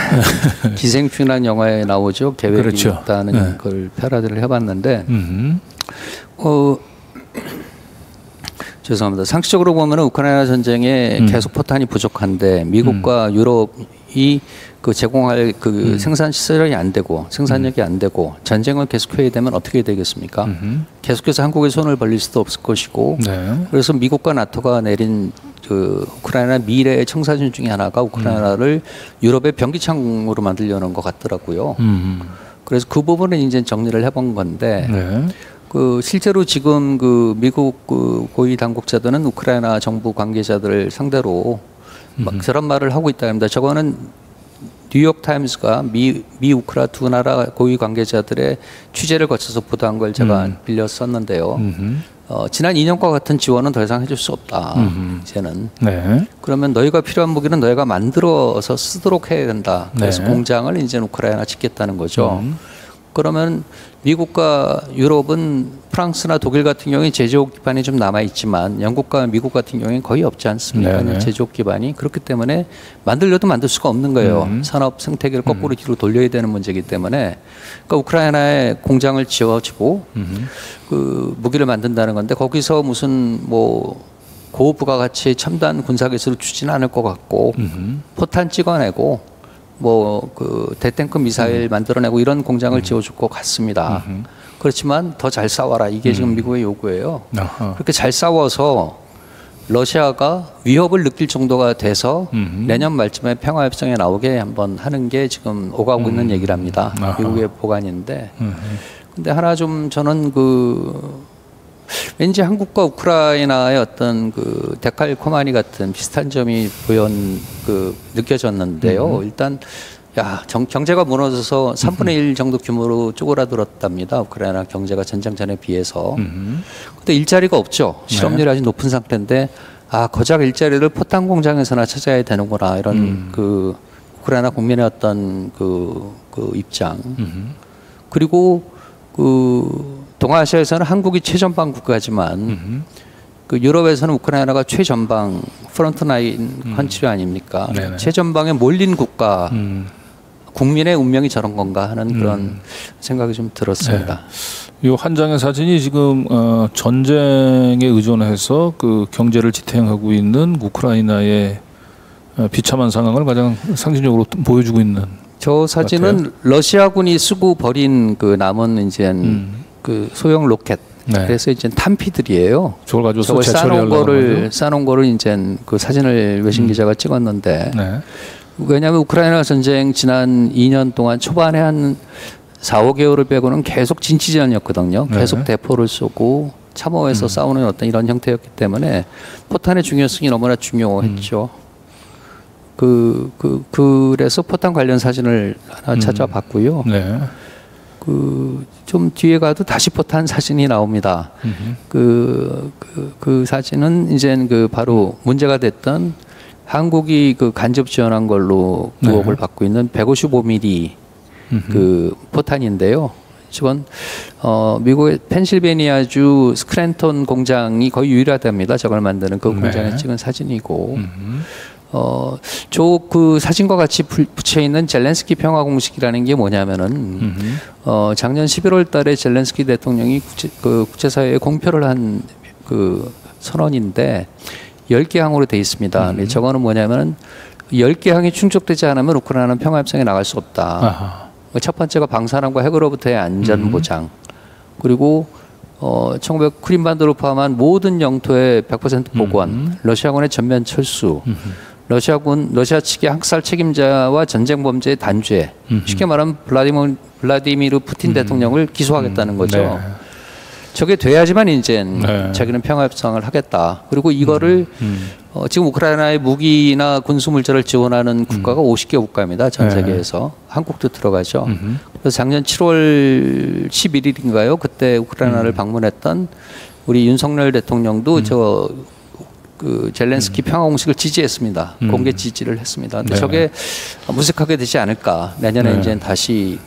Speaker 3: 기생충이라는 영화에 나오죠. 계획이 있다는 걸 패러디를 해봤는데 죄송합니다. 상식적으로 보면 우크라이나 전쟁에 계속 포탄이 부족한데 미국과 유럽이 그 제공할 그 생산 시설이 안 되고 생산력이 안 되고 전쟁을 계속해야 되면 어떻게 되겠습니까? 계속해서 한국에 손을 벌릴 수도 없을 것이고 그래서 미국과 나토가 내린 그 우크라이나 미래의 청사진 중에 하나가 우크라이나를 유럽의 변기창으로 만들려는 것 같더라고요. 그래서 그 부분은 이제 정리를 해본 건데 그 실제로 지금 그 미국 그 고위 당국자들은 우크라이나 정부 관계자들을 상대로 막 그런 말을 하고 있다입니다. 저거는 뉴욕 타임스가 미 우크라 두 나라 고위 관계자들의 취재를 거쳐서 보도한 걸 제가 빌려 썼는데요. 지난 2년과 같은 지원은 더 이상 해줄 수 없다. 이제는.
Speaker 1: 네.
Speaker 3: 그러면 너희가 필요한 무기는 너희가 만들어서 쓰도록 해야 된다. 그래서
Speaker 1: 네.
Speaker 3: 공장을 이제 우크라이나 짓겠다는 거죠. 그러면 미국과 유럽은 프랑스나 독일 같은 경우에 제조업 기반이 좀 남아 있지만 영국과 미국 같은 경우에는 거의 없지 않습니까?
Speaker 1: 네네.
Speaker 3: 제조업 기반이 그렇기 때문에 만들려도 만들 수가 없는 거예요. 산업 생태계를 거꾸로 뒤로 돌려야 되는 문제이기 때문에 그러니까 우크라이나에 공장을 지어주고 그 무기를 만든다는 건데 거기서 무슨 뭐 고부가가치 첨단 군사기술을 주지는 않을 것 같고 포탄 찍어내고 뭐 그 대탱크 미사일 만들어내고 이런 공장을 지어줄 것 같습니다. 그렇지만 더 잘 싸워라. 이게 지금 미국의 요구예요. 그렇게 잘 싸워서 러시아가 위협을 느낄 정도가 돼서 내년 말쯤에 평화협정에 나오게 한번 하는 게 지금 오가고 있는 얘기랍니다. 미국의 보관인데. 근데 하나 좀 저는 왠지 한국과 우크라이나의 어떤 그 데칼코마니 같은 비슷한 점이 느껴졌는데요. 일단 경제가 무너져서 3분의 1 정도 규모로 쪼그라들었답니다. 우크라이나 경제가 전쟁 전에 비해서. 근데 일자리가 없죠. 실업률이 아주 높은 상태인데 고작 일자리를 포탄 공장에서나 찾아야 되는구나 이런 그 우크라이나 국민의 어떤 그 입장. 그리고 동아시아에서는 한국이 최전방 국가지만 그 유럽에서는 우크라이나가 최전방 프론트라인 컨트리 아닙니까?
Speaker 1: 네네.
Speaker 3: 최전방에 몰린 국가 국민의 운명이 저런 건가 하는 그런 생각이 좀 들었습니다.
Speaker 1: 이 한 장의 사진이 지금 전쟁에 의존해서 그 경제를 지탱하고 있는 우크라이나의 비참한 상황을 가장 상징적으로 보여주고 있는.
Speaker 3: 저 사진은
Speaker 1: 같아요.
Speaker 3: 러시아군이 쓰고 버린 그 남은 이제 그 소형 로켓.
Speaker 1: 네.
Speaker 3: 그래서 이제 탄피들이에요.
Speaker 1: 저걸 가지고서
Speaker 3: 저걸
Speaker 1: 재처리하려고
Speaker 3: 싸놓은 거를 이제 그 사진을 외신 기자가 찍었는데.
Speaker 1: 네.
Speaker 3: 왜냐하면 우크라이나 전쟁 지난 2년 동안 초반에 한 4, 5개월을 빼고는 계속 진치전이었거든요. 계속 대포를 쏘고 참호해서 싸우는 어떤 이런 형태였기 때문에 포탄의 중요성이 너무나 중요했죠. 그래서 포탄 관련 사진을 하나 찾아봤고요.
Speaker 1: 네.
Speaker 3: 좀 뒤에 가도 다시 포탄 사진이 나옵니다. 그 사진은 이제 바로 문제가 됐던 한국이 간접 지원한 걸로 의혹을 받고 있는 155mm 그 포탄인데요. 지금 미국의 펜실베니아주 스크랜턴 공장이 거의 유일하답니다. 저걸 만드는 그 공장에 찍은 사진이고. 그 사진과 같이 붙여 있는 젤렌스키 평화 공식이라는 게 뭐냐면은 작년 11월 달에 젤렌스키 대통령이 국제사회에 공표를 한 그 선언인데 10개 항으로 돼 있습니다. 근데 저거는 뭐냐면은 10개 항이 충족되지 않으면 우크라이나는 평화협정에 나갈 수 없다.
Speaker 1: 아하.
Speaker 3: 첫 번째가 방사능과 핵으로부터의 안전 보장. 그리고 1900 크림반도를 포함한 모든 영토의 100% 복원, 러시아군의 전면 철수, 러시아 측의 학살 책임자와 전쟁 범죄의 단죄. 쉽게 말하면 블라디미르 푸틴 대통령을 기소하겠다는 거죠.
Speaker 1: 네.
Speaker 3: 저게 돼야지만 이제 자기는 평화협상을 하겠다. 그리고 이거를 지금 우크라이나의 무기나 군수 물자를 지원하는 국가가 50개 국가입니다. 전 세계에서. 한국도 들어가죠. 그래서 작년 7월 11일인가요? 그때 우크라이나를 방문했던 우리 윤석열 대통령도 그 젤렌스키 평화 공식을 지지했습니다. 공개 지지를 했습니다. 근데 저게 무색하게 되지 않을까. 내년에 이제 다시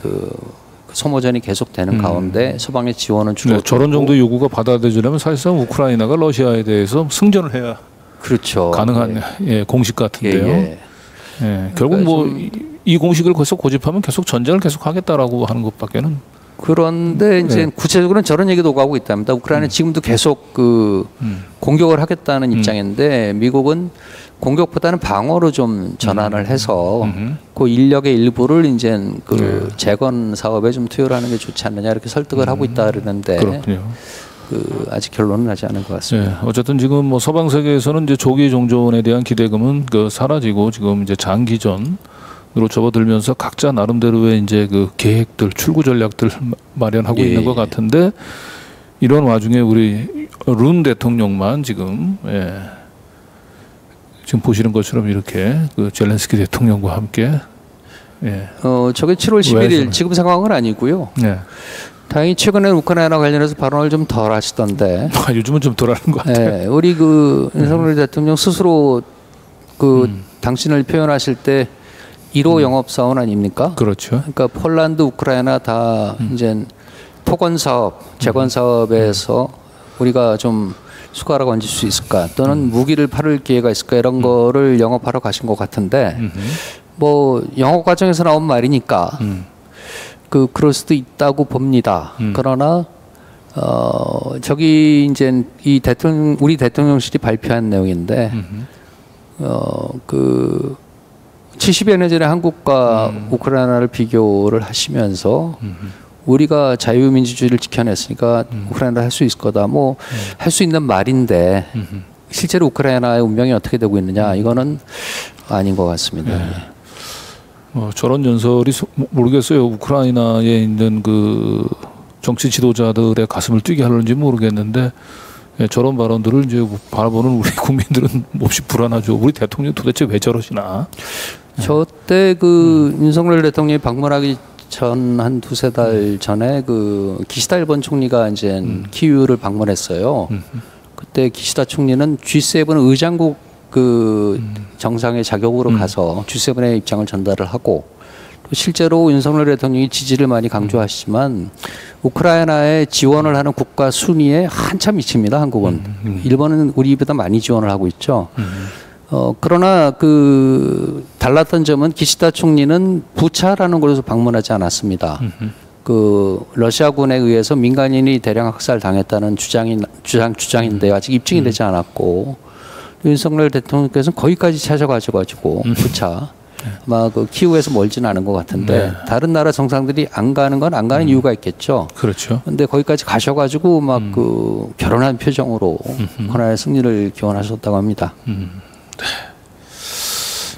Speaker 3: 소모전이 계속되는 가운데 서방의 지원은 줄어들고.
Speaker 1: 저런 정도 요구가 받아들여지려면 사실상 우크라이나가 러시아에 대해서 승전을 해야
Speaker 3: 그렇죠.
Speaker 1: 가능한 공식 같은데요. 결국 이 공식을 계속 고집하면 계속 전쟁을 계속 하겠다라고 하는 것밖에는.
Speaker 3: 그런데 이제 구체적으로는 저런 얘기도 오가고 있답니다. 우크라이나는 지금도 계속 공격을 하겠다는 입장인데 미국은 공격보다는 방어로 좀 전환을 해서 그 인력의 일부를 이제 재건 사업에 좀 투여를 하는 게 좋지 않느냐 이렇게 설득을 하고 있다 그러는데
Speaker 1: 그렇군요.
Speaker 3: 아직 결론은 나지 않은 것 같습니다.
Speaker 1: 어쨌든 지금 뭐 서방 세계에서는 이제 조기 종전에 대한 기대감은 사라지고 지금 이제 장기전으로 접어들면서 각자 나름대로의 이제 그 계획들, 출구 전략들 마련하고 있는 것 같은데 이런 와중에 우리 룬 대통령만 지금 지금 보시는 것처럼 이렇게 그 젤렌스키 대통령과 함께
Speaker 3: 저게 7월 11일 지금 상황은 아니고요. 다행히 최근에 우크라이나 관련해서 발언을 좀 덜 하시던데.
Speaker 1: 요즘은 좀 덜 하는 것 같아요.
Speaker 3: 네, 우리 윤석열 대통령 스스로 당신을 표현하실 때 1호 영업사원 아닙니까?
Speaker 1: 그렇죠.
Speaker 3: 그러니까 폴란드, 우크라이나 다 이제 토건 사업, 재건 사업에서 우리가 좀 수가락 얹을 수 있을까? 또는 무기를 팔을 기회가 있을까? 이런 거를 영업하러 가신 것 같은데, 뭐 영업 과정에서 나온 말이니까 그럴 수도 있다고 봅니다. 그러나 저기 이제 우리 대통령실이 발표한 내용인데, 70여 년 전에 한국과 우크라이나를 비교를 하시면서 우리가 자유민주주의를 지켜냈으니까 우크라이나를 할 수 있을 거다. 뭐 할 수 있는 말인데 실제로 우크라이나의 운명이 어떻게 되고 있느냐 이거는 아닌 것 같습니다.
Speaker 1: 네. 저런 연설이 모르겠어요. 우크라이나에 있는 그 정치 지도자들의 가슴을 뛰게 하는지 모르겠는데 저런 발언들을 이제 바라보는 우리 국민들은 몹시 불안하죠. 우리 대통령 도대체 왜 저러시나?
Speaker 3: 저때 윤석열 대통령이 방문하기 전 한 두세 달 전에 기시다 일본 총리가 이제 키이우를 방문했어요. 그때 기시다 총리는 G7 의장국 정상의 자격으로 가서 G7의 입장을 전달을 하고 또 실제로 윤석열 대통령이 지지를 많이 강조하시지만 우크라이나에 지원을 하는 국가 순위에 한참 미칩니다. 한국은. 일본은 우리보다 많이 지원을 하고 있죠. 그러나 달랐던 점은 기시다 총리는 부차라는 곳에서 방문하지 않았습니다. 러시아군에 의해서 민간인이 대량 학살 당했다는 주장인데 아직 입증이 되지 않았고 윤석열 대통령께서는 거기까지 찾아가셔가지고 부차 아마 키우에서 멀지는 않은 것 같은데 다른 나라 정상들이 안 가는 건 안 가는 이유가 있겠죠.
Speaker 1: 그렇죠.
Speaker 3: 근데 거기까지 가셔가지고 막 결혼한 표정으로 우크라이나 승리를 기원하셨다고 합니다.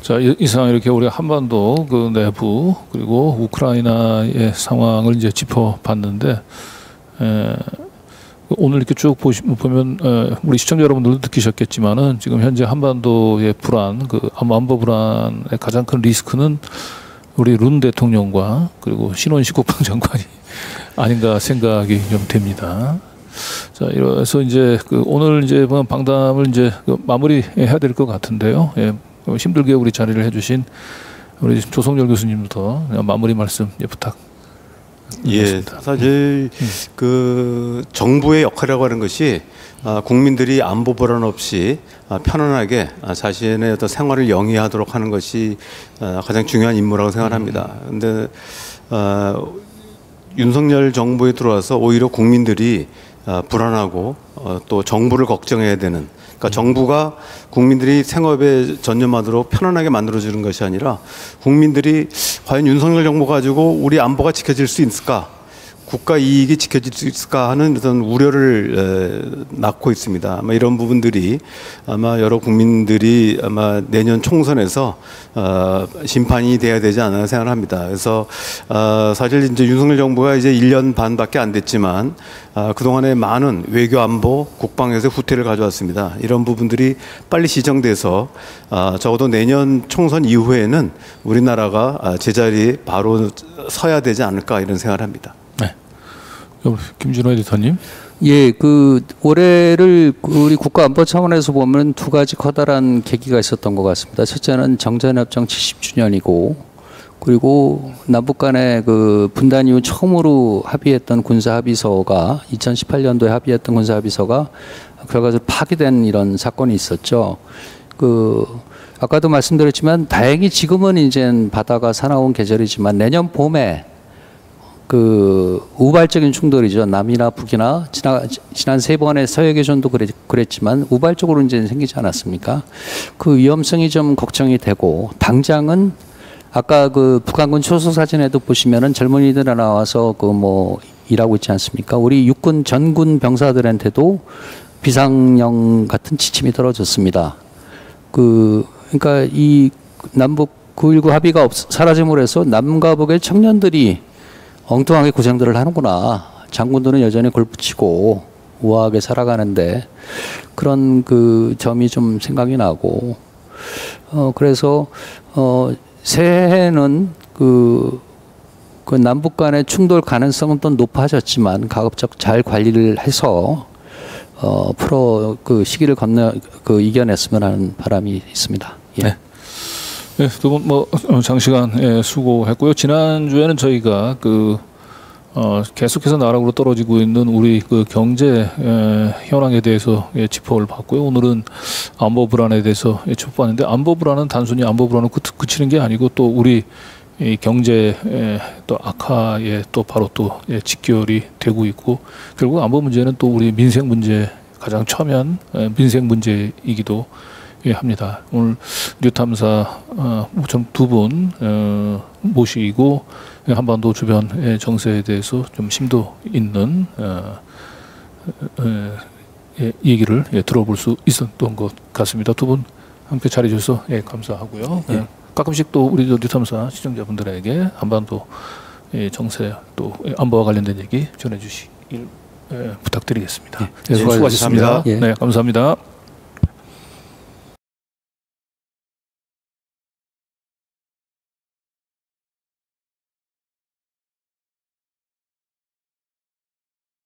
Speaker 1: 자, 이상 이렇게 우리 한반도 내부 그리고 우크라이나의 상황을 이제 짚어봤는데 오늘 이렇게 쭉 보면 우리 시청자 여러분들도 느끼셨겠지만은 지금 현재 한반도의 불안, 안보 불안의 가장 큰 리스크는 우리 룬 대통령과 그리고 신원식 국방장관이 아닌가 생각이 좀 됩니다. 자, 이래서 이제 오늘 이제 방담을 이제 마무리해야 될 것 같은데요. 예, 힘들게 우리 자리를 해주신 우리 조성열 교수님부터 마무리 말씀 부탁.
Speaker 2: 예, 사실 정부의 역할이라고 하는 것이 국민들이 안보 불안 없이 편안하게 자신의 어떤 생활을 영위하도록 하는 것이 가장 중요한 임무라고 생각합니다. 그런데 윤석열 정부에 들어와서 오히려 국민들이 불안하고 또 정부를 걱정해야 되는, 그러니까 정부가 국민들이 생업에 전념하도록 편안하게 만들어주는 것이 아니라 국민들이 과연 윤석열 정부 가지고 우리 안보가 지켜질 수 있을까, 국가 이익이 지켜질 수 있을까 하는 어떤 우려를 낳고 있습니다. 아마 이런 부분들이 아마 여러 국민들이 아마 내년 총선에서 심판이 돼야 되지 않나 생각을 합니다. 그래서 사실 이제 윤석열 정부가 이제 1년 반밖에 안 됐지만 그동안에 많은 외교 안보 국방에서 후퇴를 가져왔습니다. 이런 부분들이 빨리 시정돼서 적어도 내년 총선 이후에는 우리나라가 제자리에 바로 서야 되지 않을까 이런 생각을 합니다.
Speaker 1: 김준호 에디터님.
Speaker 3: 예, 올해를 우리 국가안보 차원에서 보면 두 가지 커다란 계기가 있었던 것 같습니다. 첫째는 정전협정 70주년이고, 그리고 남북 간의 분단 이후 처음으로 합의했던 군사합의서가 2018년도에 합의했던 군사합의서가 결과적으로 파기된 이런 사건이 있었죠. 아까도 말씀드렸지만 다행히 지금은 이제 바다가 사나운 계절이지만 내년 봄에 우발적인 충돌이죠. 남이나 북이나 지난 세 번의 서해교전도 그랬지만 우발적으로 이제 생기지 않았습니까? 그 위험성이 좀 걱정이 되고, 당장은 아까 북한군 초소 사진에도 보시면은 젊은이들 나와서 일하고 있지 않습니까? 우리 육군 전군 병사들한테도 비상령 같은 지침이 떨어졌습니다. 그러니까 이 남북 9.19 합의가 사라짐으로 해서 남과 북의 청년들이 엉뚱하게 고생들을 하는구나. 장군들은 여전히 골프치고 우아하게 살아가는데 그런 점이 좀 생각이 나고, 그래서 새해에는 그 남북 간의 충돌 가능성은 또 높아졌지만 가급적 잘 관리를 해서 그 시기를 이겨냈으면 하는 바람이 있습니다. 예.
Speaker 1: 네. 네, 두 분 장시간 수고했고요. 지난 주에는 저희가 계속해서 나락으로 떨어지고 있는 우리 경제 현황에 대해서 짚어를 봤고요. 오늘은 안보 불안에 대해서 짚어봤는데, 안보 불안은 단순히 안보 불안으로 그치는 게 아니고 또 우리 이 경제 또 악화에 또 바로 또 직결이 되고 있고, 결국 안보 문제는 또 우리 민생 문제, 가장 첨예한 민생 문제이기도 합니다. 오늘 뉴탐사 두 분 모시고 한반도 주변 정세에 대해서 좀 심도 있는 얘기를 들어볼 수 있었던 것 같습니다. 두 분 함께 자리해 주셔서 감사하고요.
Speaker 3: 네.
Speaker 1: 가끔씩 또 우리 뉴탐사 시청자분들에게 한반도 정세 또 안보와 관련된 얘기 전해주시길 부탁드리겠습니다.
Speaker 3: 네,
Speaker 1: 수고하셨습니다.
Speaker 3: 예.
Speaker 1: 네, 감사합니다.